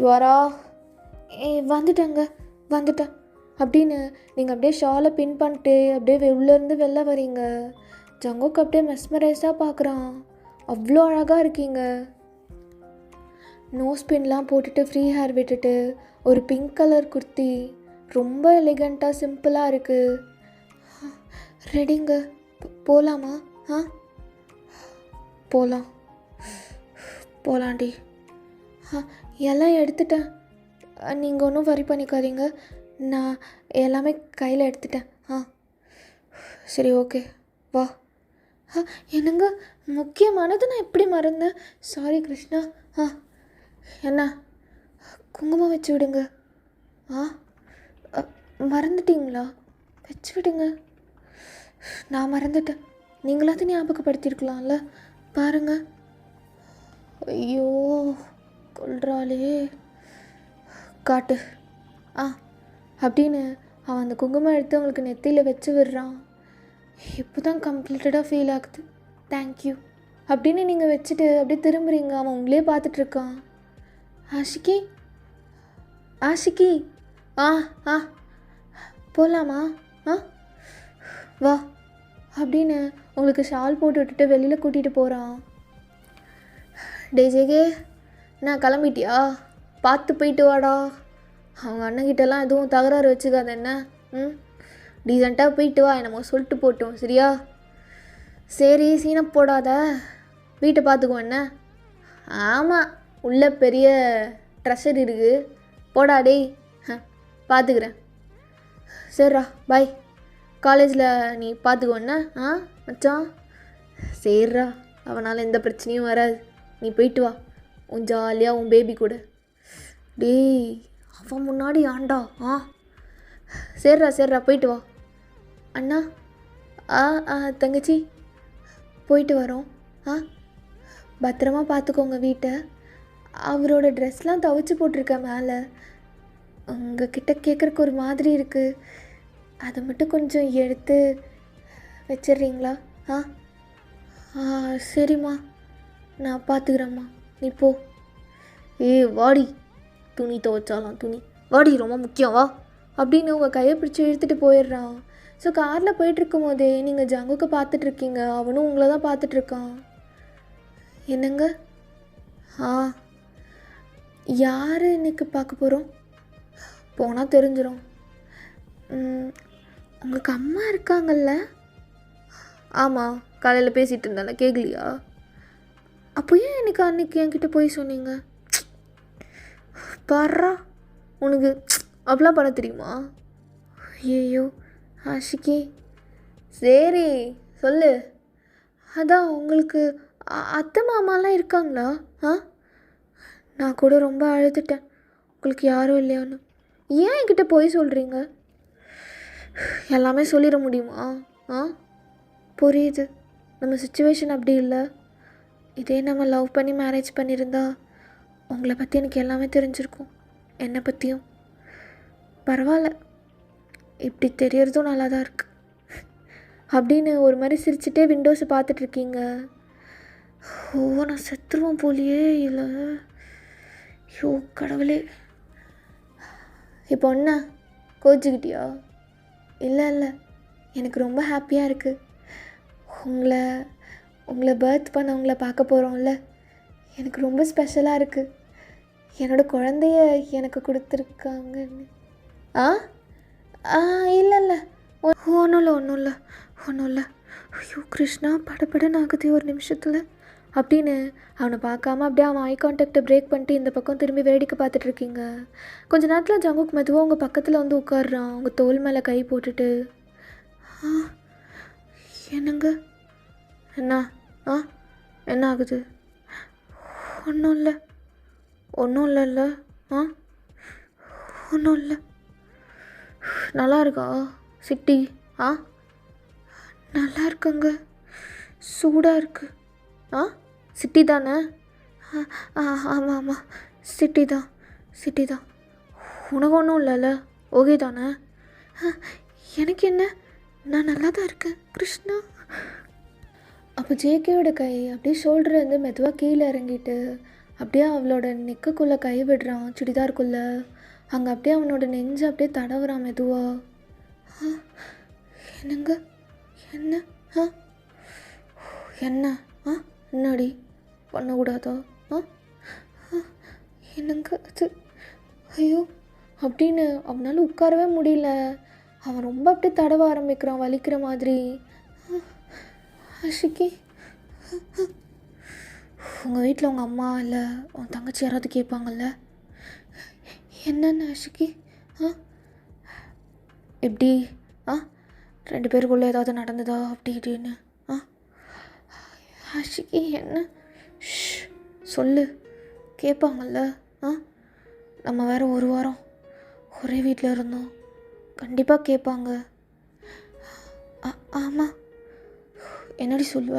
துவாரா வந்துட்டேங்க வந்துட்டேன் அப்படின்னு நீங்கள் அப்படியே ஷாலை பின் பண்ணிட்டு அப்படியே உள்ளேருந்து வெளில வரீங்க. ஜங்குக்கு அப்படியே மெஸ்மரைஸாக பார்க்குறான். அவ்வளோ அழகாக இருக்கீங்க. நோஸ் பின்லாம் போட்டுட்டு ஃப்ரீ ஹேர் விட்டுட்டு ஒரு பிங்க் கலர் குர்த்தி, ரொம்ப எலிகண்ட்டாக சிம்பிளாக இருக்குது. ரெடிங்க, போகலாமா? போகலாண்டி. எல்லாம் எடுத்துட்டேன், நீங்கள் ஒன்றும் வரி பண்ணிக்காதீங்க. நான் எல்லாமே கையில் எடுத்துட்டேன். சரி, ஓகே, வா. என்னங்க முக்கியமானது நான் எப்படி மறந்தேன்? சாரி கிருஷ்ணா. என்ன, குங்குமம் வச்சு விடுங்க. மறந்துட்டீங்களா? வச்சு விடுங்க. நான் மறந்துட்டேன், நீங்களாவது ஞாபகப்படுத்தியிருக்கலாம்ல. பாருங்க. ஐயோ கொல்றாளே. காட்டு அப்படின்னு அவன் அந்த குங்குமம் எடுத்து அவங்களுக்கு நெத்தியில் வச்சு விடுறான். இப்போ தான் கம்ப்ளீட்டடாக ஃபீல் ஆகுது. தேங்க்யூ அப்படின்னு நீங்கள் வச்சுட்டு அப்படியே திரும்புறீங்க. அவன் உங்களே பார்த்துட்ருக்கான். ஆஷிக்கி போகலாமா? வா அப்படின்னு உங்களுக்கு ஷால் போட்டு விட்டுட்டு வெளியில் கூட்டிகிட்டு போகிறான். ஜேகே, நான் கிளம்பிட்டியா? பார்த்து போயிட்டு வாடா. அவங்க அண்ணங்கிட்டலாம் எதுவும் தகராறு வச்சுக்காத என்ன. டீசெண்டாக போயிட்டு வா, என்னமோ சொல்லிட்டு போட்டோம், சரியா? சரி, சீனை போடாத, வீட்டை பார்த்துக்குவோம் என்ன. ஆமாம், உள்ள பெரிய ட்ரெஷர் இருக்குது, போடா டேய். பார்த்துக்கிறேன். சரிடா, பாய். காலேஜில் நீ பார்த்துக்குவோண்ணா. மச்சான். சரிடா, அவனால் எந்த பிரச்சனையும் வராது. நீ போயிட்டு வா, உன் ஜாலியாக உன் பேபி கூட. டேய், அவன் முன்னாடி ஆண்டா. சரிடா போயிட்டு வா. அண்ணா தங்கச்சி, போயிட்டு வரோம். பத்திரமா பார்த்துக்கோங்க வீட்டை. அவரோட ட்ரெஸ்லாம் துவைச்சி போட்டிருக்கேன் மேலே. உங்ககிட்ட கேட்குறக்கு ஒரு மாதிரி இருக்குது, அதை மட்டும் கொஞ்சம் எடுத்து வச்சிட்றீங்களா? சரிம்மா, நான் பார்த்துக்கிறேம்மா, நீ போ. வாடி, துணி துவைச்சாலாம் துணி, வாடி, ரொம்ப முக்கியம், வா அப்படின்னு உங்கள் கையை பிடிச்சி இழுத்துட்டு போயிடுறான். ஸோ காரில் போயிட்டுருக்கும் போதே நீங்கள் ஜங்குக்கு பார்த்துட்ருக்கீங்க, அவனும் உங்களை தான் பார்த்துட்ருக்கான். என்னங்க? யார் இன்னைக்கு பார்க்க போகிறோம்? போனால் தெரிஞ்சிடும். உங்களுக்கு அம்மா இருக்காங்கல்ல? ஆமாம், காலையில் பேசிகிட்டு இருந்தால, கேட்கலையா? அப்போ ஏன் எனக்கு அன்றைக்கி என்கிட்ட போய் சொன்னீங்க? பாரா, உனக்கு அவ்வளோ பண்ண தெரியுமா? ஐயோ ஆஷிக்கி, சரி சொல்லு. அதான் உங்களுக்கு அத்தை மாமாலாம் இருக்காங்களா? நான் கூட ரொம்ப அழுதுட்டேன், உங்களுக்கு யாரும் இல்லையான்னு. ஏன் என்கிட்ட போய் சொல்கிறீங்க? எல்லாமே சொல்லிட முடியுமா? புரியுது, நம்ம சுச்சுவேஷன் அப்படி இல்லை. இதே நம்ம லவ் பண்ணி மேரேஜ் பண்ணியிருந்தா உங்களை பற்றி எனக்கு எல்லாமே தெரிஞ்சிருக்கும், என்னை பற்றியும். பரவாயில்ல, இப்படி தெரியறதும் நல்லா தான் இருக்குது அப்படின்னு ஒரு மாதிரி சிரிச்சுட்டே விண்டோஸை பார்த்துட்ருக்கீங்க. நான் செத்துருவோம் போலியே. இல்லை, ஐயோ கடவுளே. இப்போ என்ன கோச்சிக்கிட்டியா? இல்லை, எனக்கு ரொம்ப ஹாப்பியாக இருக்குது. உங்களை பர்த் பண்ணவங்கள பார்க்க போகிறோம்ல, எனக்கு ரொம்ப ஸ்பெஷலாக இருக்குது. என்னோடய குழந்தைய எனக்கு கொடுத்துருக்காங்கன்னு. இல்லை, ஒன்றும் இல்லை. ஐயோ கிருஷ்ணா, படப்படன்னு ஆகுது ஒரு நிமிஷத்தில் அப்படின்னு அவனை பார்க்காம அப்படியே அவன் ஐ கான்டாக்டை பிரேக் பண்ணிட்டு இந்த பக்கம் திரும்பி வேடிக்கை பார்த்துட்ருக்கீங்க. கொஞ்ச நேரத்தில் ஜங்குக் மெதுவாக உங்கள் பக்கத்தில் வந்து உட்காடுறான், உங்கள் தோல் மேலே கை போட்டுட்டு. என்னங்க? என்ன ஆகுது? ஒன்றும் இல்லை. ஒன்றும் இல்லை. நல்லா இருக்கா சிட்டி? நல்லா இருக்குங்க, சூடாக இருக்கு. சிட்டி தானே? ஆமாம் ஆமாம், சிட்டி தான் சிட்டி தான். உனக்கு ஒன்றும் இல்லைல்ல, ஓகே தானே? எனக்கு என்ன, நான் நல்லா தான் இருக்கேன் கிருஷ்ணா. அப்போ ஜேகேயோட கை அப்படியே ஷோல்டர்லேருந்து மெதுவாக கீழே இறங்கிட்டு அப்படியே அவளோட நெக்குக்குள்ளே கை விடுறான், சுடிதாருக்குள்ளே. அங்கே அப்படியே அவனோட நெஞ்சு அப்படியே தடவுறான் மெதுவாக. என்னங்க, என்ன என்ன என்னடி பண்ணக்கூடாதா? என்னங்க அது, ஐயோ அப்படின்னு அவனால் உட்காரவே முடியல. அவன் ரொம்ப அப்படியே தடவ ஆரம்பிக்கிறான், வலிக்கிற மாதிரி. ஆஷிகி, உங்கள் வீட்டில் உங்கள் அம்மா இல்லை உன் தங்கச்சி யாராவது கேட்பாங்கல்ல என்னென்ன ஆஷிகி? எப்படி 2 பேருக்குள்ளே ஏதாவது நடந்ததா அப்படி இப்படின்னு? ஆஷிகி என்ன, சொல்லு, கேட்பாங்கல்ல. நம்ம வேறு 1 வாரம் ஒரே வீட்டில் இருந்தோம், கண்டிப்பாக கேட்பாங்க. ஆமாம், என்னடி சொல்லுவ?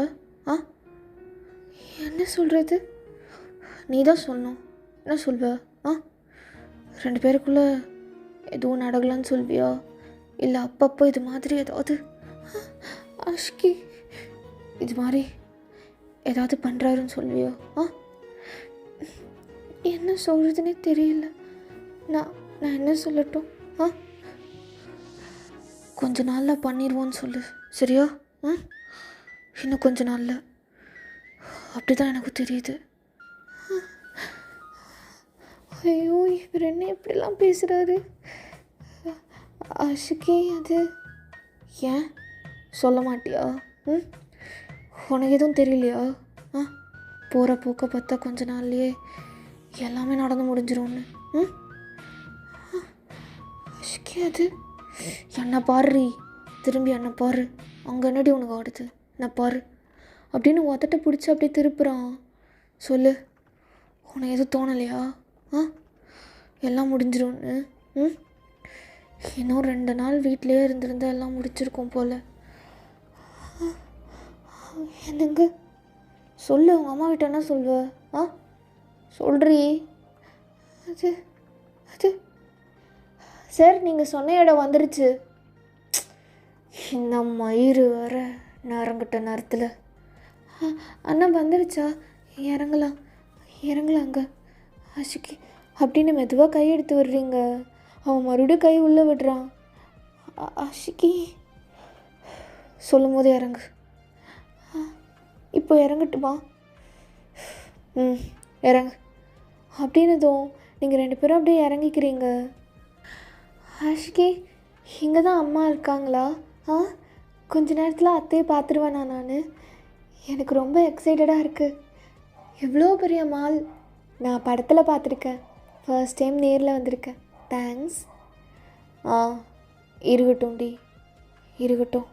என்ன சொல்கிறது, நீ தான் சொல்லணும். என்ன சொல்வ? 2 பேருக்குள்ளே எதுவும் நடக்கலான்னு சொல்வியா, இல்லை அப்பப்போ இது மாதிரி ஏதாவது ஆஷிகி இது மாதிரி ஏதாவது பண்ணுறாருன்னு சொல்வியா? என்ன சொல்கிறதுனே தெரியல. நான் என்ன சொல்லட்டும்? கொஞ்ச நாளில் பண்ணிடுவோன்னு சொல்லு, சரியா? இன்னும் கொஞ்ச நாளில், அப்படி தான் எனக்கு தெரியுது. ஐயோ, இவர் என்ன இப்படிலாம் பேசுகிறாரு? ஆஷிகி, அது ஏன் சொல்ல மாட்டியா? உனக்கு எதுவும் தெரியலையா? போகிற போக்க பார்த்தா கொஞ்ச நாள்லையே எல்லாமே நடந்து முடிஞ்சிரும்னு. ஆஷிகி, அது என்னை பாரு, திரும்பி என்னை பாரு, அங்கே என்னடி உனக்கு ஆடுது, என்னை பாரு அப்படின்னு உதட்ட பிடிச்சி அப்படியே திருப்புறான். சொல்லு, உனக்கு எதுவும் தோணலையா? எல்லாம் முடிஞ்சிரும்னு. இன்னும் 2 நாள் வீட்டிலே இருந்திருந்தால் எல்லாம் முடிச்சிருக்கோம் போல். என்னங்க சொல்லு, உங்கள் அம்மா கிட்ட என்ன சொல்வ? சொல்றீ? அது அது சார், நீங்கள் சொன்ன இடம் வந்துருச்சு. இந்த மயிறு வர நேரங்கிட்ட நேரத்தில் அண்ணா வந்துருச்சா? இறங்கலாங்க ஆஷிகி அப்படின்னு மெதுவாக கை எடுத்து விடுறீங்க. அவன் மறுபடியும் கை உள்ளே விடுறான். ஆஷிகி சொல்லும் போது இறங்கு. இப்போ இறங்கட்டுமா? இறங்கு அப்படின்னதும் நீங்கள் 2 பேரும் அப்படியே இறங்கிக்கிறீங்க. ஆஷிகி, இங்கே தான் அம்மா இருக்காங்களா? கொஞ்ச நேரத்தில் அத்தையை பார்த்துருவேண்ணா நான். எனக்கு ரொம்ப எக்ஸைட்டடாக இருக்குது. எவ்வளோ பெரிய மால், நான் படத்தில் பார்த்துருக்கேன், ஃபர்ஸ்ட் டைம் நேரில் வந்திருக்கேன். தேங்க்ஸ். இருக்கட்டும் டி, இருக்கட்டும்.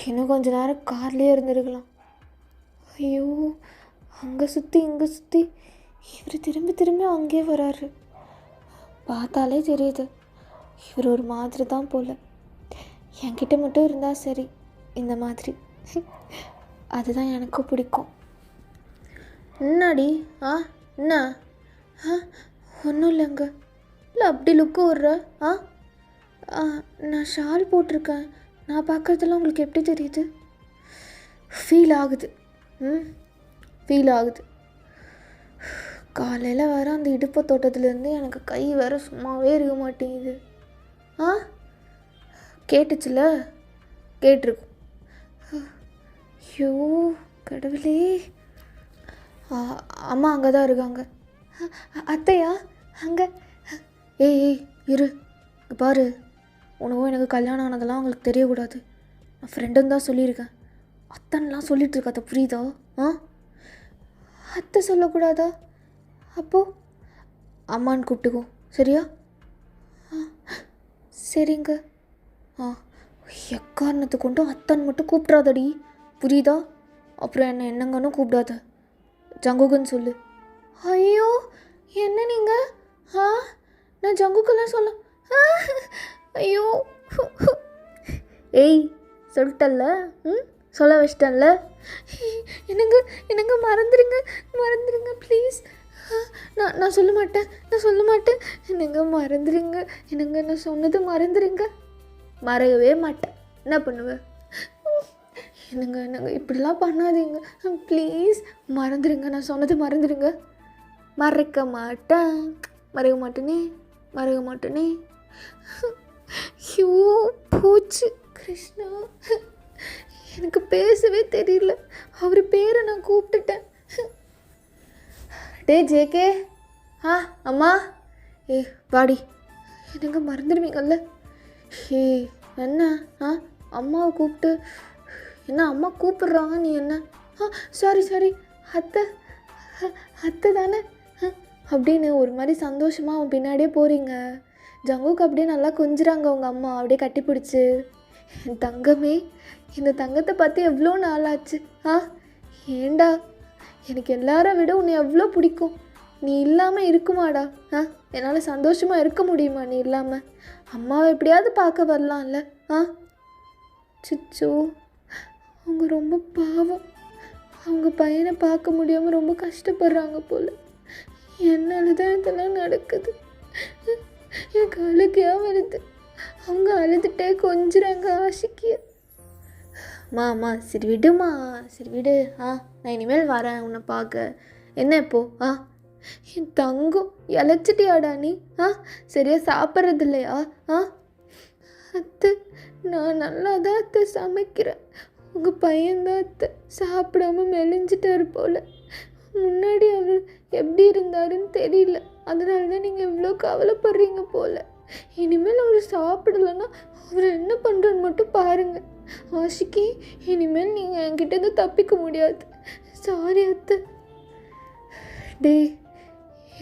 இன்னும் கொஞ்ச நேரம் கார்லேயே இருந்துருக்கலாம். ஐயோ, அங்கே சுற்றி இங்கே சுற்றி இவர் திரும்பி திரும்பி அங்கேயே வராரு. பார்த்தாலே தெரியுது இவர் ஒரு மாதிரி தான் போல். என்கிட்ட மட்டும் இருந்தால் சரி இந்த மாதிரி, அதுதான் எனக்கும் பிடிக்கும். என்னாடி? என்ன? ஒன்றும் இல்லைங்க. இல்லை அப்படி லுக்கு விட்ற? நான் ஷால் போட்டிருக்கேன், நான் பார்க்குறதெல்லாம் உங்களுக்கு எப்படி தெரியுது? ஃபீல் ஆகுது. ஃபீல் ஆகுது. காலையில் வேறு அந்த இடுப்பு தோட்டத்துலேருந்து எனக்கு கை வேறு சும்மாவே இருக்க மாட்டேங்குது. கேட்டுச்சுல? கேட்டிருக்கும். ஐயோ கடவுளே. அம்மா அங்கே தான் இருக்காங்க. அத்தையா அங்கே? ஏய் இரு, இங்கே பாரு, உனக்கும் எனக்கு கல்யாணம் ஆனதெல்லாம் அவங்களுக்கு தெரியக்கூடாது. நான் ஃப்ரெண்டுன்னு தான் சொல்லியிருக்கேன். அத்தன்லாம் சொல்லிட்டு இருக்காத, புரியுதா? அத்தை சொல்லக்கூடாதா? அப்போது அம்மான்னு கூப்பிட்டுக்கோ, சரியா? சரிங்க. எக்காரணத்தை கொண்டு அத்தன் மட்டும் கூப்பிட்றாதடி, புரியுதா? அப்புறம் என்னங்கன்னு கூப்பிடாத, ஜங்குக்குன்னு சொல்லு. ஐயோ என்ன நீங்கள்? நான் ஜங்குக்கெல்லாம் சொல்ல. ஐயோ ஏய் சொல்லிட்டல்ல, சொல்ல வச்சிட்டேன்ல. என்னங்க என்னங்க மறந்துடுங்க ப்ளீஸ். நான் சொல்ல மாட்டேன். என்னங்க மறந்துடுங்க. என்னங்க நான் சொன்னது மறந்துடுங்க. மறக்கவே மாட்டேன். என்ன பண்ணுவேன்? என்னங்க இப்படிலாம் பண்ணாதீங்க ப்ளீஸ். மறந்துடுங்க. நான் சொன்னது மறந்துடுங்க. மறக்க மாட்டேனே. ஐயோ போச்சு கிருஷ்ணா. எனக்கு பேசவே தெரியல. அவர் பேரை நான் கூப்பிட்டுட்டேன். டே ஜேகே. அம்மா. வாடி. என்னங்க மறந்துடுவீங்கல்ல. என்ன அம்மாவை கூப்பிட்டு என்ன அம்மா கூப்பிடுறாங்க, நீ என்ன சாரி அத்தை தானே அப்படின்னு ஒரு மாதிரி சந்தோஷமாக அவன் பின்னாடியே போகிறீங்க. ஜங்குக்கு அப்படியே நல்லா கொஞ்சுறாங்க அவங்க அம்மா அப்படியே கட்டி பிடிச்சி. என் தங்கமே, இந்த தங்கத்தை பார்த்து எவ்வளோ நாளாச்சு. ஏண்டா, எனக்கு எல்லாரை விட உன்னை எவ்வளோ பிடிக்கும். நீ இல்லாமல் இருக்குமாடா? என்னால் சந்தோஷமாக இருக்க முடியுமா நீ இல்லாமல்? அம்மாவை எப்படியாவது பார்க்க வரலாம்ல? சிச்சோ, அவங்க ரொம்ப பாவம். அவங்க பையனை பார்க்க முடியாமல் ரொம்ப கஷ்டப்படுறாங்க போல். என்னால் தான் இதெல்லாம் நடக்குது. எனக்கு அழுகையாக வருது. அவங்க அழுதுகிட்டே கொஞ்சுறாங்க ஆஷிக்கிய. அம்மா சரி விடுமா, சரி விடு. நான் இனிமேல் வரேன் உன்னை பார்க்க. என்ன இப்போ? என் தங்கம், இழைச்சிட்டியாடா நீ? சரியா சாப்பிட்றது இல்லையா? அத்தை, நான் நல்லா தான் அத்தை சமைக்கிறேன். உங்கள் பையன்தான் அத்தை சாப்பிடாம மெலிஞ்சிட்டார் போல். முன்னாடி அவர் எப்படி இருந்தாருன்னு தெரியல, அதனால தான் நீங்கள் இவ்வளோ கவலைப்படுறீங்க போல். இனிமேல் அவர் சாப்பிடலைன்னா அவர் என்ன பண்ணுறன்னு மட்டும் பாருங்கள். ஆஷிக்கி, இனிமேல் நீங்கள் என்கிட்ட தப்பிக்க முடியாது. சாரி அத்தை. டே,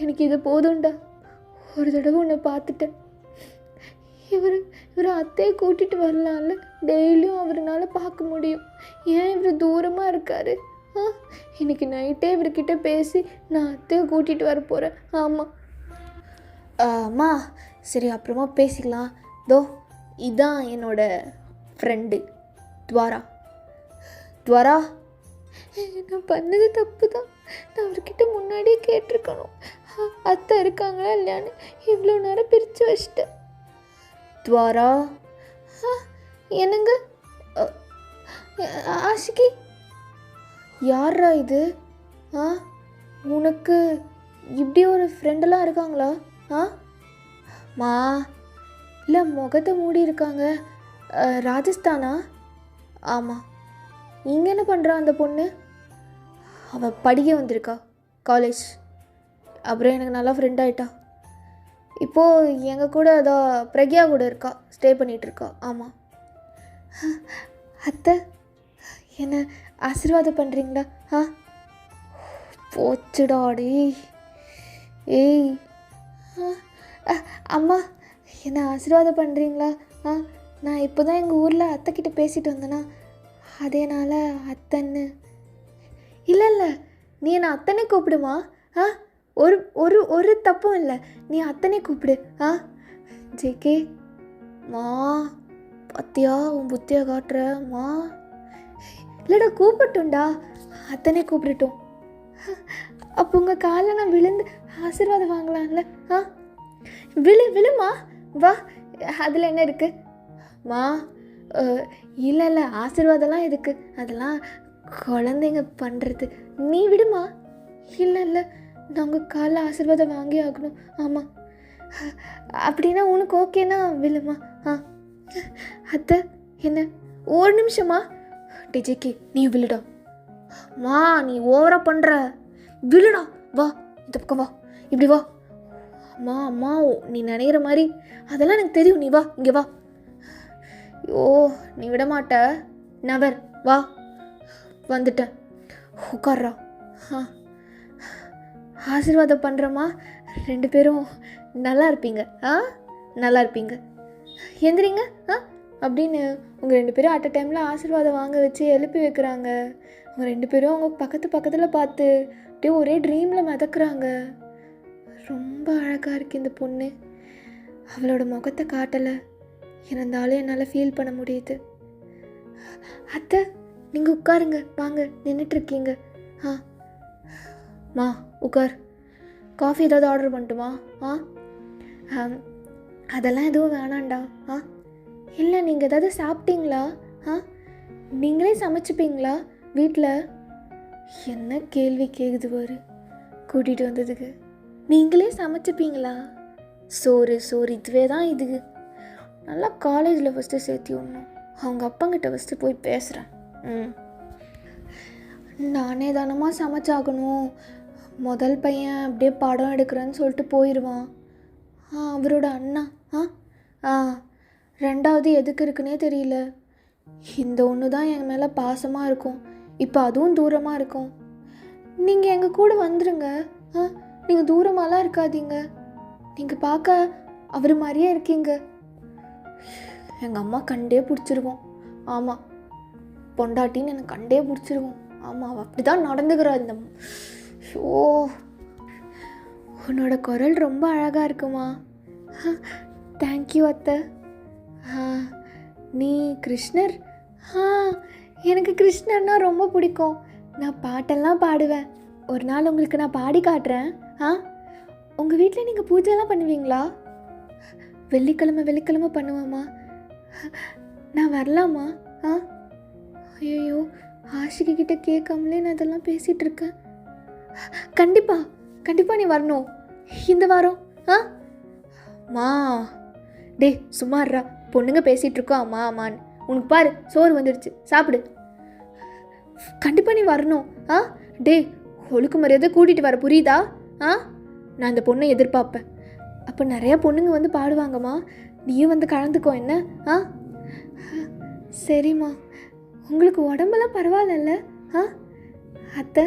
எனக்கு இது போதும்டா. ஒரு தடவை உன்னை பார்த்துட்டேன். இவர் அத்தையை கூட்டிகிட்டு வரலாம்ல. டெய்லியும் அவரால் பார்க்க முடியும். ஏன் இவர் தூரமாக இருக்கார்? இன்றைக்கி நைட்டே இவர்கிட்ட பேசி நான் அத்தையை கூட்டிகிட்டு வர போகிறேன். ஆமாம் அம்மா, சரி அப்புறமா பேசிக்கலாம். இதான் என்னோட ஃப்ரெண்டு துவாரா. நான் பண்ணது தப்பு தான். நான் அவர்கிட்ட முன்னாடியே கேட்டிருக்கணும் அத்தை இருக்காங்களா இல்லையான்னு. இவ்வளோ நேரம் பிரித்து வச்சிட்டேன். துவாரா. என்னங்க ஆஷிக்கி, யாரா இது? உனக்கு இப்படி ஒரு ஃப்ரெண்டெல்லாம் இருக்காங்களா? மா இல்லை, முகத்தை மூடி இருக்காங்க. ராஜஸ்தானா? ஆமாம். இங்கே என்ன பண்ணுறா அந்த பொண்ணு? அவள் படிக்க வந்திருக்கா காலேஜ். அப்புறம் எனக்கு நல்லா ஃப்ரெண்ட் ஆகிட்டா. இப்போது எங்கள் கூட பிரக்யா கூட இருக்கா, ஸ்டே பண்ணிகிட்ருக்கா. ஆமாம். அத்தை, என்ன ஆசீர்வாதம் பண்ணுறீங்களா? போச்சுடாடி. ஏய் அம்மா, என்ன ஆசீர்வாதம் பண்ணுறீங்களா? நான் இப்போ தான் எங்கள் ஊரில் அத்தைக்கிட்ட பேசிட்டு வந்தேனா, அதேனால் அத்தைன்னு. இல்லை, நீ என்னை அத்தனை கூப்பிடுமா. ஒரு ஒரு ஒரு தப்பும் இல்லை, நீ அத்தனை கூப்பிடு. ஜேகே மா, பத்தியா உன் புத்தியா காட்டுற மா. இல்லைடா, கூப்பிட்டுண்டா, அத்தனை கூப்பிட்டுட்டோம். அப்போ உங்கள் காலில் நான் விழுந்து ஆசீர்வாதம் வாங்கலாம்ல? விழுமா, வா, அதில் என்ன இருக்குது மா? இல்லை ஆசீர்வாதம்லாம் எதுக்கு, அதெல்லாம் குழந்தைங்க பண்ணுறது. நீ விடுமா. இல்லை நான் உங்கள் காலில் ஆசீர்வாதம் வாங்கி ஆகணும். ஆமாம், அப்படின்னா உனக்கு ஓகேனா விழுமா. அத்தை, என்ன ஒரு நிமிஷமா? டிஜிக்கு நீ விழுடா. மா, நீ ஓவரா பண்ணுற. விழுடா, வா இந்த பக்கம் வா, இப்படி வா. அம்மா நீ நினைக்கிற மாதிரி அதெல்லாம் எனக்கு தெரியும். நீ வா, இங்கே வா. ஐயோ, நீ விட மாட்ட. நவர், வா. வந்துட்டேன், உட்கார்றா. ஆசீர்வாதம் பண்ணுறம்மா. 2 பேரும் நல்லா இருப்பீங்க. நல்லா இருப்பீங்க. எந்திரிங்க அப்படின்னு உங்கள் 2 பேரும் அட் அ டைமில் ஆசீர்வாதம் வாங்க வச்சு எழுப்பி வைக்கிறாங்க. அவங்க 2 பேரும் அவங்க பக்கத்தில் பார்த்து அப்படியே ஒரே ட்ரீமில் மிதக்குறாங்க. ரொம்ப அழகாக இருக்குது இந்த பொண்ணு. அவளோட முகத்தை காட்டலை, இருந்தாலும் என்னால் ஃபீல் பண்ண முடியுது. அத்தை, நீங்கள் உட்காருங்க, வாங்க, நின்றுட்டுருக்கீங்க. ஆ மா உட்கார். காஃபி ஏதாவது ஆர்டர் பண்ணட்டுமா? அதெல்லாம் எதுவும் வேணாண்டா. இல்லை, நீங்கள் ஏதாவது சாப்பிட்டீங்களா? நீங்களே சமைச்சிப்பீங்களா வீட்டில்? என்ன கேள்வி கேட்குது பாரு, கூட்டிகிட்டு வந்ததுக்கு. நீங்களே சமைச்சிப்பீங்களா? சோறு இதுவே தான் இது. நல்லா காலேஜில் ஃபஸ்ட்டு சேர்த்தி விடணும். அவங்க அப்பங்கிட்ட ஃபஸ்ட்டு போய் பேசுகிறேன். நானே தானமாக சமைச்சாகணும். முதல் பையன் அப்படியே படம் எடுக்கிறேன்னு சொல்லிட்டு போயிடுவான். அவரோட அண்ணா ரெண்டாவது எதுக்கு இருக்குன்னே தெரியல. இந்த ஒன்று தான் என் மேலே பாசமாக இருக்கும். இப்போ அதுவும் தூரமாக இருக்கும். நீங்கள் எங்கள் கூட வந்துடுங்க. நீங்கள் தூரமாலாம் இருக்காதீங்க. நீங்கள் பார்க்க அவர் மாதிரியே இருக்கீங்க. எங்கள் அம்மா கண்டே பிடிச்சிருவோம். ஆமாம், பொண்டாட்டின்னு எனக்கு கண்டே பிடிச்சிருவோம். ஆமாம், அவள் அப்படி தான் நடந்துக்கிறா. இந்த உன்னோட குரல் ரொம்ப அழகாக இருக்குமா. தேங்க்யூ அத்தை. நீ கிருஷ்ணர்? எனக்கு கிருஷ்ணர்னா ரொம்ப பிடிக்கும். நான் பாட்டெல்லாம் பாடுவேன். ஒரு நாள் உங்களுக்கு நான் பாடி காட்டுறேன். உங்கள் வீட்டில் நீங்கள் பூஜைலாம் பண்ணுவீங்களா? வெள்ளிக்கிழமை பண்ணுவாம்மா. நான் வரலாமா? ஐயோ, ஆஷிக்கு கிட்ட கேட்காமலே நான் இதெல்லாம் பேசிகிட்டு இருக்கேன். கண்டிப்பாக நீ வரணும் இந்த வாரம். மா டே சும்மாறா, பொண்ணுங்க பேசிகிட்டு இருக்கோம் அம்மா அம்மான்னு. உனக்கு பாரு, சோறு வந்துடுச்சு, சாப்பிடு. கண்டிப்பாக நீ வரணும். டே, ஒழுக்கு மரியாதை கூட்டிகிட்டு வர, புரியுதா? நான் அந்த பொண்ணை எதிர்பார்ப்பேன். அப்போ நிறையா பொண்ணுங்க வந்து பாடுவாங்கம்மா, நீயும் வந்து கலந்துக்கோ என்ன? சரிம்மா. உங்களுக்கு உடம்பெல்லாம் பரவாயில்லல்ல? அத்தை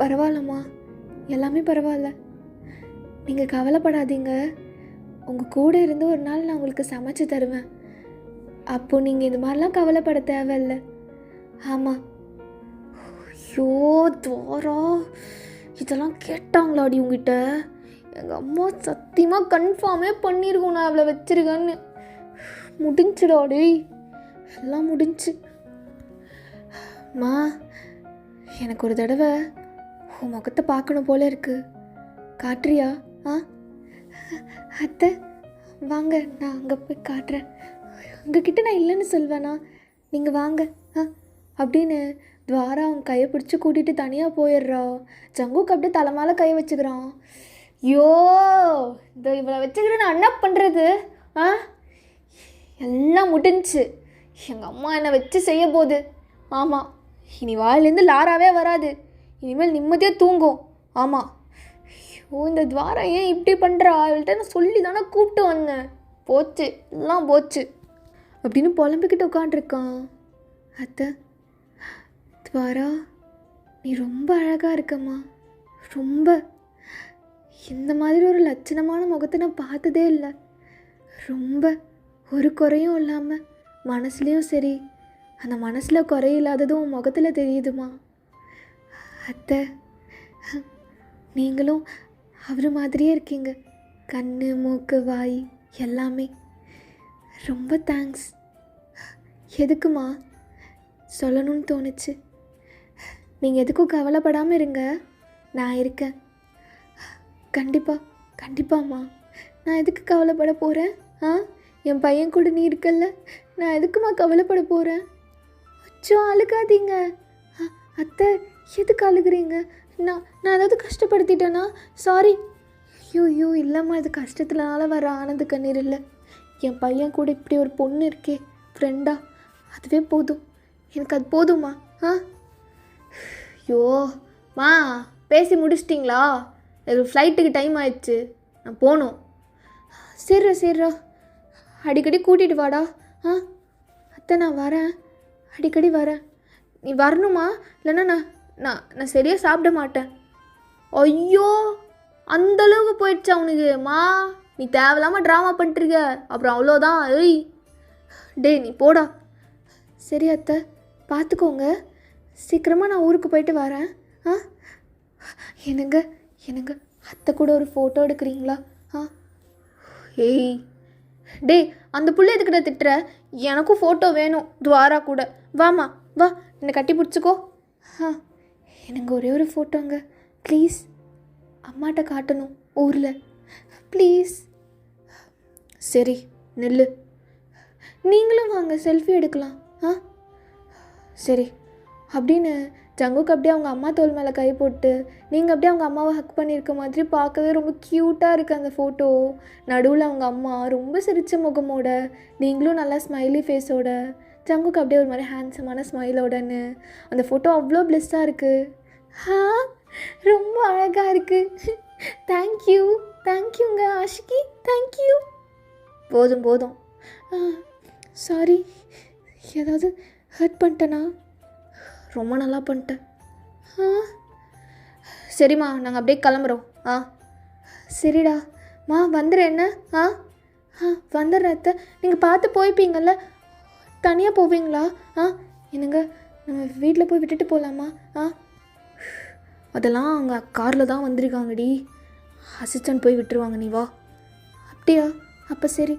பரவாயில்லம்மா, எல்லாமே பரவாயில்ல. நீங்கள் கவலைப்படாதீங்க. உங்கள் கூட இருந்து ஒரு நாள் நான் உங்களுக்கு சமைச்சு தருவேன். அப்போது நீங்கள் இந்த மாதிரிலாம் கவலைப்பட தேவையில்லை. ஆமாம். ஐயோ துவாரா, இதெல்லாம் கேட்டாங்களாடி உங்ககிட்ட? எங்கள் அம்மா சத்தியமாக கன்ஃபார்மே பண்ணியிருக்கோம் நான் அவளை வச்சிருக்கேன்னு. முடிஞ்சுடாடி, எல்லாம் முடிஞ்சு. மா, எனக்கு ஒரு தடவை உன் முகத்தை பார்க்கணும் போல இருக்கு. காட்டுறியா? அத்தை வாங்க, நான் அங்கே போய் காட்டுறேன். உங்ககிட்ட நான் இல்லைன்னு சொல்வேண்ணா, நீங்கள் வாங்க அப்படின்னு துவாரா அவன் கையை பிடிச்சி கூட்டிகிட்டு தனியாக போயிடுறா. ஜங்குக்கு அப்படியே தலை மேலே கையை வச்சுக்கிறான். ஐயோ, இந்த இவளை வச்சுக்கிட்டு நான் என்ன பண்ணுறது? எல்லாம் முடிஞ்சு. எங்கள் அம்மா என்னை வச்சு செய்ய போகுது. ஆமாம், இனி வாயிலேருந்து லாராவே வராது. இனிமேல் நிம்மதியாக தூங்கும். ஆமாம். ஐயோ, இந்த துவாரா ஏன் இப்படி பண்ணுறா? அவள்கிட்ட நான் சொல்லி தானே கூப்பிட்டு வந்தேன். போச்சு, எல்லாம் போச்சு அப்படின்னு புலம்பிக்கிட்டு உட்காண்ட்ருக்கான். அத்தை, துவாரா நீ ரொம்ப அழகாக இருக்கம்மா. ரொம்ப. இந்த மாதிரி ஒரு லட்சணமான முகத்தை நான் பார்த்ததே இல்லை. ரொம்ப ஒரு குறையும் இல்லாமல், மனசுலேயும் சரி, அந்த மனசில் குறையில்லாததும் உன் முகத்தில் தெரியுதுமா. அத்தை, நீங்களும் அவர் மாதிரியே இருக்கீங்க. கண், மூக்கு, வாய் எல்லாமே. ரொம்ப தேங்க்ஸ். எதுக்குமா? சொல்லணும்னு தோணுச்சு. நீங்கள் எதுக்கும் கவலைப்படாமல் இருங்க, நான் இருக்கேன். கண்டிப்பாம்மா. நான் எதுக்கு கவலைப்பட போகிறேன்? என் பையன் கூட நீ இருக்கல்ல, நான் எதுக்குமா கவலைப்பட போகிறேன்? அச்சோ, அழுகாதீங்க. அத்தை, எதுக்கு அழுகிறீங்க? நான் ஏதாவது கஷ்டப்படுத்திட்டேனா? சாரி. ஐயோ இல்லைம்மா, இது கஷ்டத்தினால வர ஆனந்த கண்ணீர் இல்லை. என் பையன் கூட இப்படி ஒரு பொண்ணு இருக்கே ஃப்ரெண்டா, அதுவே போதும். எனக்கு அது போதும்மா. ஐயோ மா, பேசி முடிச்சிட்டிங்களா? ஃப்ளைட்டுக்கு டைம் ஆயிடுச்சு, நான் போகணும். சரிடா, அடிக்கடி கூட்டிகிட்டு வாடா. அத்தை, நான் வரேன், அடிக்கடி வரேன். நீ வரணுமா? இல்லைன்னா நான் சரியாக சாப்பிட மாட்டேன். ஐயோ, அந்தளவுக்கு போயிடுச்சா உனக்கு? மா, நீ தேவையில்லாமல் ட்ராமா பண்ணிட்டுருக்க, அப்புறம் அவ்வளோதான். ஏய் டே, நீ போடா. சரி அத்தை, பார்த்துக்கோங்க. சீக்கிரமாக நான் ஊருக்கு போயிட்டு வரேன். என்னங்க அத்தை கூட ஒரு ஃபோட்டோ எடுக்கிறீங்களா? ஏய் டே, அந்த புள்ள எதுக்கிட்ட திட்டுற? எனக்கும் ஃபோட்டோ வேணும், துவாரா கூட. வாமா, வா என்னை கட்டி பிடிச்சிக்கோ. எனக்கு ஒரே ஒரு ஃபோட்டோங்க ப்ளீஸ், அம்மாட்ட காட்டணும் ஊரில் ப்ளீஸ். சரி நில்லு, நீங்களும் வாங்க செல்ஃபி எடுக்கலாம். சரி அப்படின்னு ஜங்குக்கு அப்படியே அவங்க அம்மா தோல் மேலே கை போட்டு நீங்கள் அப்படியே அவங்க அம்மாவை ஹக் பண்ணியிருக்க மாதிரி பார்க்கவே ரொம்ப க்யூட்டாக இருக்குது அந்த ஃபோட்டோ. நடுவில் அவங்க அம்மா ரொம்ப சிரித்த முகமோட, நீங்களும் நல்லா ஸ்மைலி ஃபேஸோட, ஜங்குக்கு அப்படியே ஒரு மாதிரி ஹேண்ட்ஸமான ஸ்மைலோடன்னு அந்த ஃபோட்டோ அவ்வளோ ப்ளெஸ்ஸாக இருக்குது. ரொம்ப அழகாக இருக்குது. தேங்க்யூ தேங்க்யூங்க ஆஷிகி, தேங்க்யூ. போதும் போதும், சாரி ஏதாவது ஹர்ட் பண்ணிட்டேனா? ரொம்ப நல்லா பண்ணிட்டேன். சரிம்மா நாங்கள் அப்படியே கிளம்புறோம். சரிடா மா வந்துடுறேன். என்ன வந்துடுறேன் அத்தை. நீங்கள் பார்த்து போய்ப்பீங்கள்ல, தனியாக போவீங்களா? என்னங்க நம்ம வீட்டில் போய் விட்டுட்டு போகலாமா? அதெல்லாம் அவங்க காரில் தான் வந்திருக்காங்கடி, அசிஸ்டன்ட் போய் விட்டுருவாங்க, நீ வா. அப்படியா? அப்போ சரி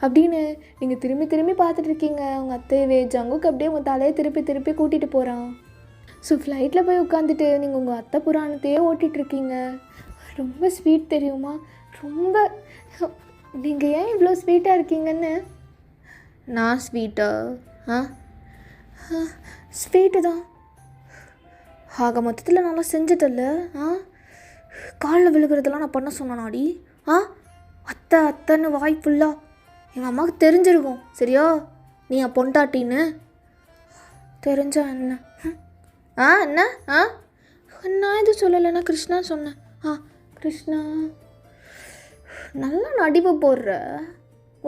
அப்படின்னு நீங்கள் திரும்பி திரும்பி பார்த்துட்ருக்கீங்க உங்கள் அத்தையவே. ஜங்குக்கு அப்படியே உங்கள் தலையை திருப்பி திருப்பி கூட்டிகிட்டு போகிறான். ஸோ ஃப்ளைட்டில் போய் உட்காந்துட்டு நீங்கள் உங்கள் அத்தை புராணத்தையே ஓட்டிகிட்ருக்கீங்க. ரொம்ப ஸ்வீட் தெரியுமா? ரொம்ப. நீங்கள் ஏன் இவ்வளோ ஸ்வீட்டாக இருக்கீங்கன்னு? நான் ஸ்வீட்டா? ஸ்வீட்டு தான். ஆக மொத்தத்தில் நல்லா செஞ்சிட்டல்ல. காலில் விழுகிறதெல்லாம் நான் பண்ண சொன்னாடி. அத்தை அத்தைன்னு வாய் ஃபுல்லாக எங்கள் அம்மாவுக்கு தெரிஞ்சிருக்கும் சரியா, நீ என் பொண்டாட்டின்னு. தெரிஞ்சா என்ன? என்ன? நான் எதுவும் சொல்லலைன்னா கிருஷ்ணா சொன்னேன். கிருஷ்ணா நல்லா நடிப்பு போடுற.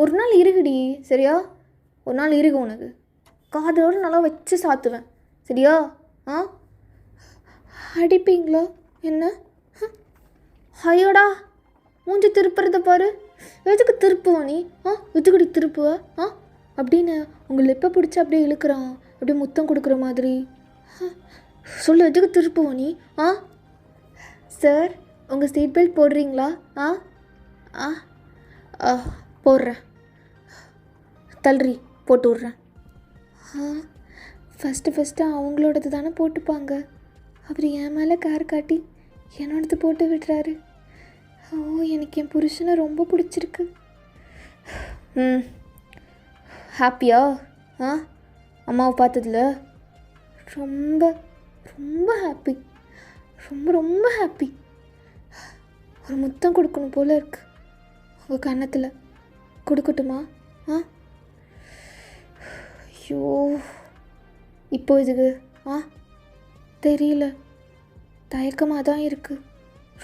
ஒரு நாள் இருக்குடி சரியா, ஒரு நாள் இருக்கு உனக்கு. காதோடு நல்லா வச்சு சாத்துவேன் சரியா. அடிப்பீங்களா என்ன? ஐயோடா மூஞ்சி திருப்புறத பாரு. எதுக்கு திருப்புவ நீ? எதுக்குடி திருப்புவ? அப்படின்னு உங்கள் லிப்பை பிடிச்சி அப்படியே இழுக்கிறான், அப்படியே முத்தம் கொடுக்குற மாதிரி. சொல்லு, எதுக்கு திருப்புவ நீ? சார் உங்கள் சீட் பெல்ட் போடுறீங்களா? போடுறேன். தள்ளுறி போட்டு விட்றேன். ஃபஸ்ட்டு அவங்களோடது தானே போட்டுப்பாங்க. அவர் என் மேலே கார் காட்டி என்னோடது போட்டு விடுறாரு. எனக்கு என் புருஷனை ரொம்ப பிடிச்சிருக்கு. ஹாப்பியா? அம்மாவை பார்த்ததில்ல? ரொம்ப ரொம்ப ஹாப்பி, ரொம்ப ரொம்ப ஹாப்பி. ஒரு முத்தம் கொடுக்கணும் போல இருக்கு உங்கள் கன்னத்தில். கொடுக்கட்டுமா? ஐயோ இப்போ இதுக்கு தெரியல, தயக்கமாக தான் இருக்குது.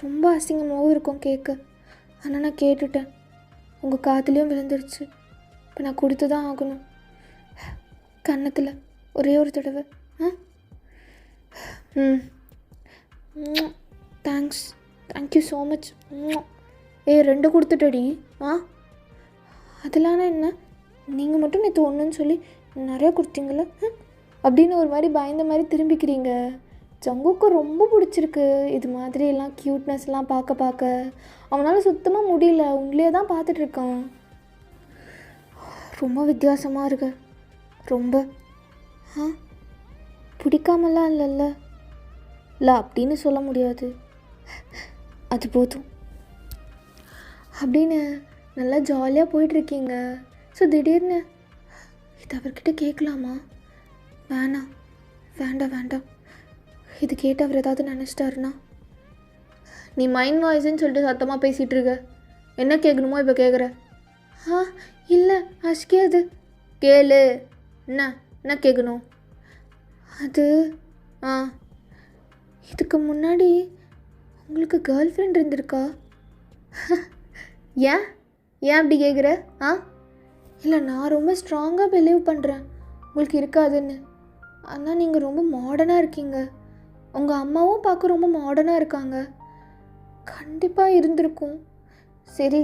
ரொம்ப அசிங்கமாகவும் இருக்கும் கேட்க. ஆனால் நான் கேட்டுட்டேன், உங்கள் காதுலேயும் விழுந்துருச்சு. இப்போ நான் கொடுத்து தான் ஆகணும். கன்னத்தில் ஒரே ஒரு தடவை. Thanks, thank you so much. 2 கொடுத்துட்டடி. அதெல்லாம் என்ன, நீங்கள் மட்டும் நேற்று ஒன்றுன்னு சொல்லி நிறையா கொடுத்தீங்கள அப்படின்னு ஒரு மாதிரி பயந்த மாதிரி திரும்பிக்கிறீங்க. ஜங்குக்கு ரொம்ப பிடிச்சிருக்கு இது மாதிரி எல்லாம் க்யூட்னஸ்லாம் பார்க்க. அவனால் சுத்தமாக முடியல, உங்களே தான் பார்த்துட்ருக்கான். ரொம்ப வித்தியாசமாக இருக்கு. ரொம்ப பிடிக்காமலாம் இல்லைல்ல? இல்லை அப்படின்னு சொல்ல முடியாது. அது போதும் அப்படின்னு நல்லா ஜாலியாக போயிட்டுருக்கீங்க. ஸோ திடீர்னு இது அவர்கிட்ட கேட்கலாமா? வேண்டாம். இது கேட்டு அவர் ஏதாவது நினச்சிட்டாருன்னா? நீ மைண்ட் வாய்ஸ்ன்னு சொல்லிட்டு சத்தமாக பேசிகிட்டு இருக்க. என்ன கேட்கணுமோ இப்போ கேட்குற? இல்லை அஷ்கே, அது கேளு. என்ன கேட்கணும்? அது இதுக்கு முன்னாடி உங்களுக்கு கேர்ள் ஃப்ரெண்ட் இருந்திருக்கா? ஏன் அப்படி கேட்குற? இல்லை, நான் ரொம்ப ஸ்ட்ராங்காக பிலீவ் பண்ணுறேன் உங்களுக்கு இருக்காதுன்னு. ஆனால் நீங்கள் ரொம்ப மாடர்னாக இருக்கீங்க. உங்கள் அம்மாவும் பார்க்க ரொம்ப மாடர்னாக இருக்காங்க. கண்டிப்பாக இருந்திருக்கும். சரி,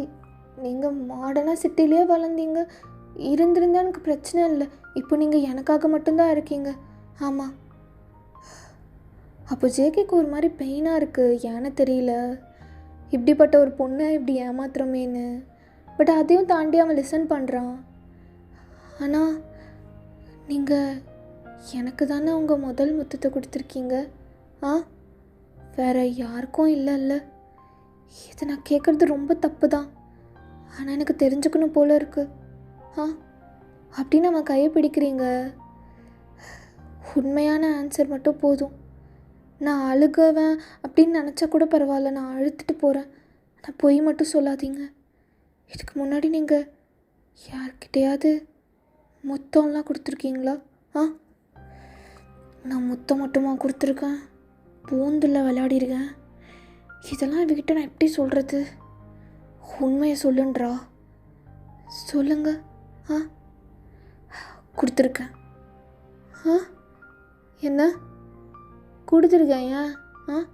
நீங்கள் மாடர்னாக சிட்டிலேயே வளர்ந்தீங்க, இருந்திருந்தால் எனக்கு பிரச்சனை இல்லை. இப்போ நீங்கள் எனக்காக மட்டும்தான் இருக்கீங்க. ஆமாம். அப்போ ஜேகேக்கு ஒரு மாதிரி பெயினாக இருக்குது. ஏன்னு தெரியல, இப்படிப்பட்ட ஒரு பொண்ணை இப்படி ஏமாத்துறமேன்னு. பட் அதையும் தாண்டி அவன் லிசன் பண்ணுறான். ஆனால் நீங்கள் எனக்கு தானே உங்கள் முதல் முத்தத்தை கொடுத்துருக்கீங்க. ஆ, வேற யாருக்கும் இல்லைல்ல. இதை நான் கேட்குறது ரொம்ப தப்பு தான். ஆனால் எனக்கு தெரிஞ்சுக்கணும் போல இருக்கு. ஆ, அப்படின்னு அவன் கையை பிடிக்கிறீங்க. உண்மையான ஆன்சர் மட்டும் போதும். நான் அழுகுவேன் அப்படின்னு நினச்சா கூட பரவாயில்ல, நான் அழுத்துட்டு போகிறேன். நான் பொய் மட்டும் சொல்லாதீங்க. இதுக்கு முன்னாடி நீங்கள் யார்கிட்டையாவது முத்தம்லாம் கொடுத்துருக்கீங்களா? ஆ, நான் முத்தம் மட்டுமா கொடுத்துருக்கேன்? பூந்தில் விளையாடிருக்கேன். இதெல்லாம் இவகிட்ட நான் எப்படி சொல்கிறது? உண்மையை சொல்லுன்றா. சொல்லுங்க. ஆ, கொடுத்துருக்கேன். ஆ, என்ன கொடுத்துருக்கேன்? ஏன்? ஆ,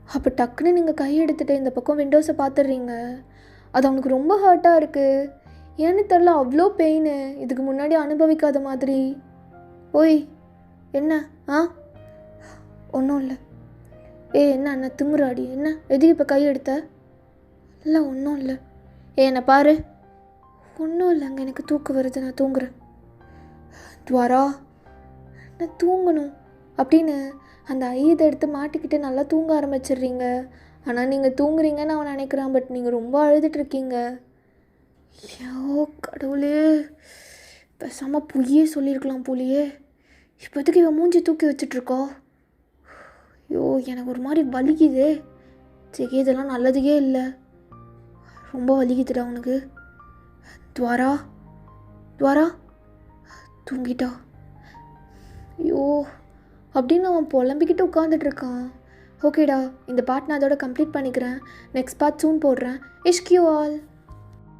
அப்போ டக்குன்னு நீங்கள் கை எடுத்துகிட்டு இந்த பக்கம் விண்டோஸை பார்த்துடுறீங்க. அது அவனுக்கு ரொம்ப ஹர்ட்டாக இருக்குது. ஏன்னு தெரில, அவ்வளோ பெயின். இதுக்கு முன்னாடி அனுபவிக்காத மாதிரி. ஓய், என்ன? ஆ, ஒன்றும் இல்லை. என்ன என்ன திமுறாடி? என்ன எதுக்கு இப்போ கை எடுத்த? இல்லை ஒன்றும் இல்லை. என்னை பாரு. ஒன்றும் இல்லைங்க, எனக்கு தூக்கம் வருது, நான் தூங்குறேன். துவாரா, நான் தூங்கணும் அப்படின்னு அந்த ஐயதை எடுத்து மாட்டிக்கிட்டு நல்லா தூங்க ஆரம்பிச்சிடுறீங்க. ஆனால் நீங்கள் தூங்குறீங்கன்னு அவன் நினைக்கிறான். பட் நீங்கள் ரொம்ப அழுதுட்ருக்கீங்க. ஐயோ கடவுளே, பேசாமல் பொய்யே சொல்லியிருக்கலாம் போலியே. இப்போதைக்கு இவன் மூஞ்சி தூக்கி வச்சிட்ருக்கா. ஐயோ எனக்கு ஒரு மாதிரி வலிக்குதே. சரி, இதெல்லாம் நல்லதுக்கே இல்லை. ரொம்ப வலிக்குதுடா அவனுக்கு. துவாரா, துவாரா தூங்கிட்டா. ஐயோ அப்படின்னு அவன் புலம்பிக்கிட்டு உட்காந்துட்ருக்கான். ஓகேடா, இந்த பார்ட் நான் அதோட கம்ப்ளீட் பண்ணிக்கிறேன். நெக்ஸ்ட் பார்ட் சூன் போடுறேன். இஷ்கியூ ஆல்.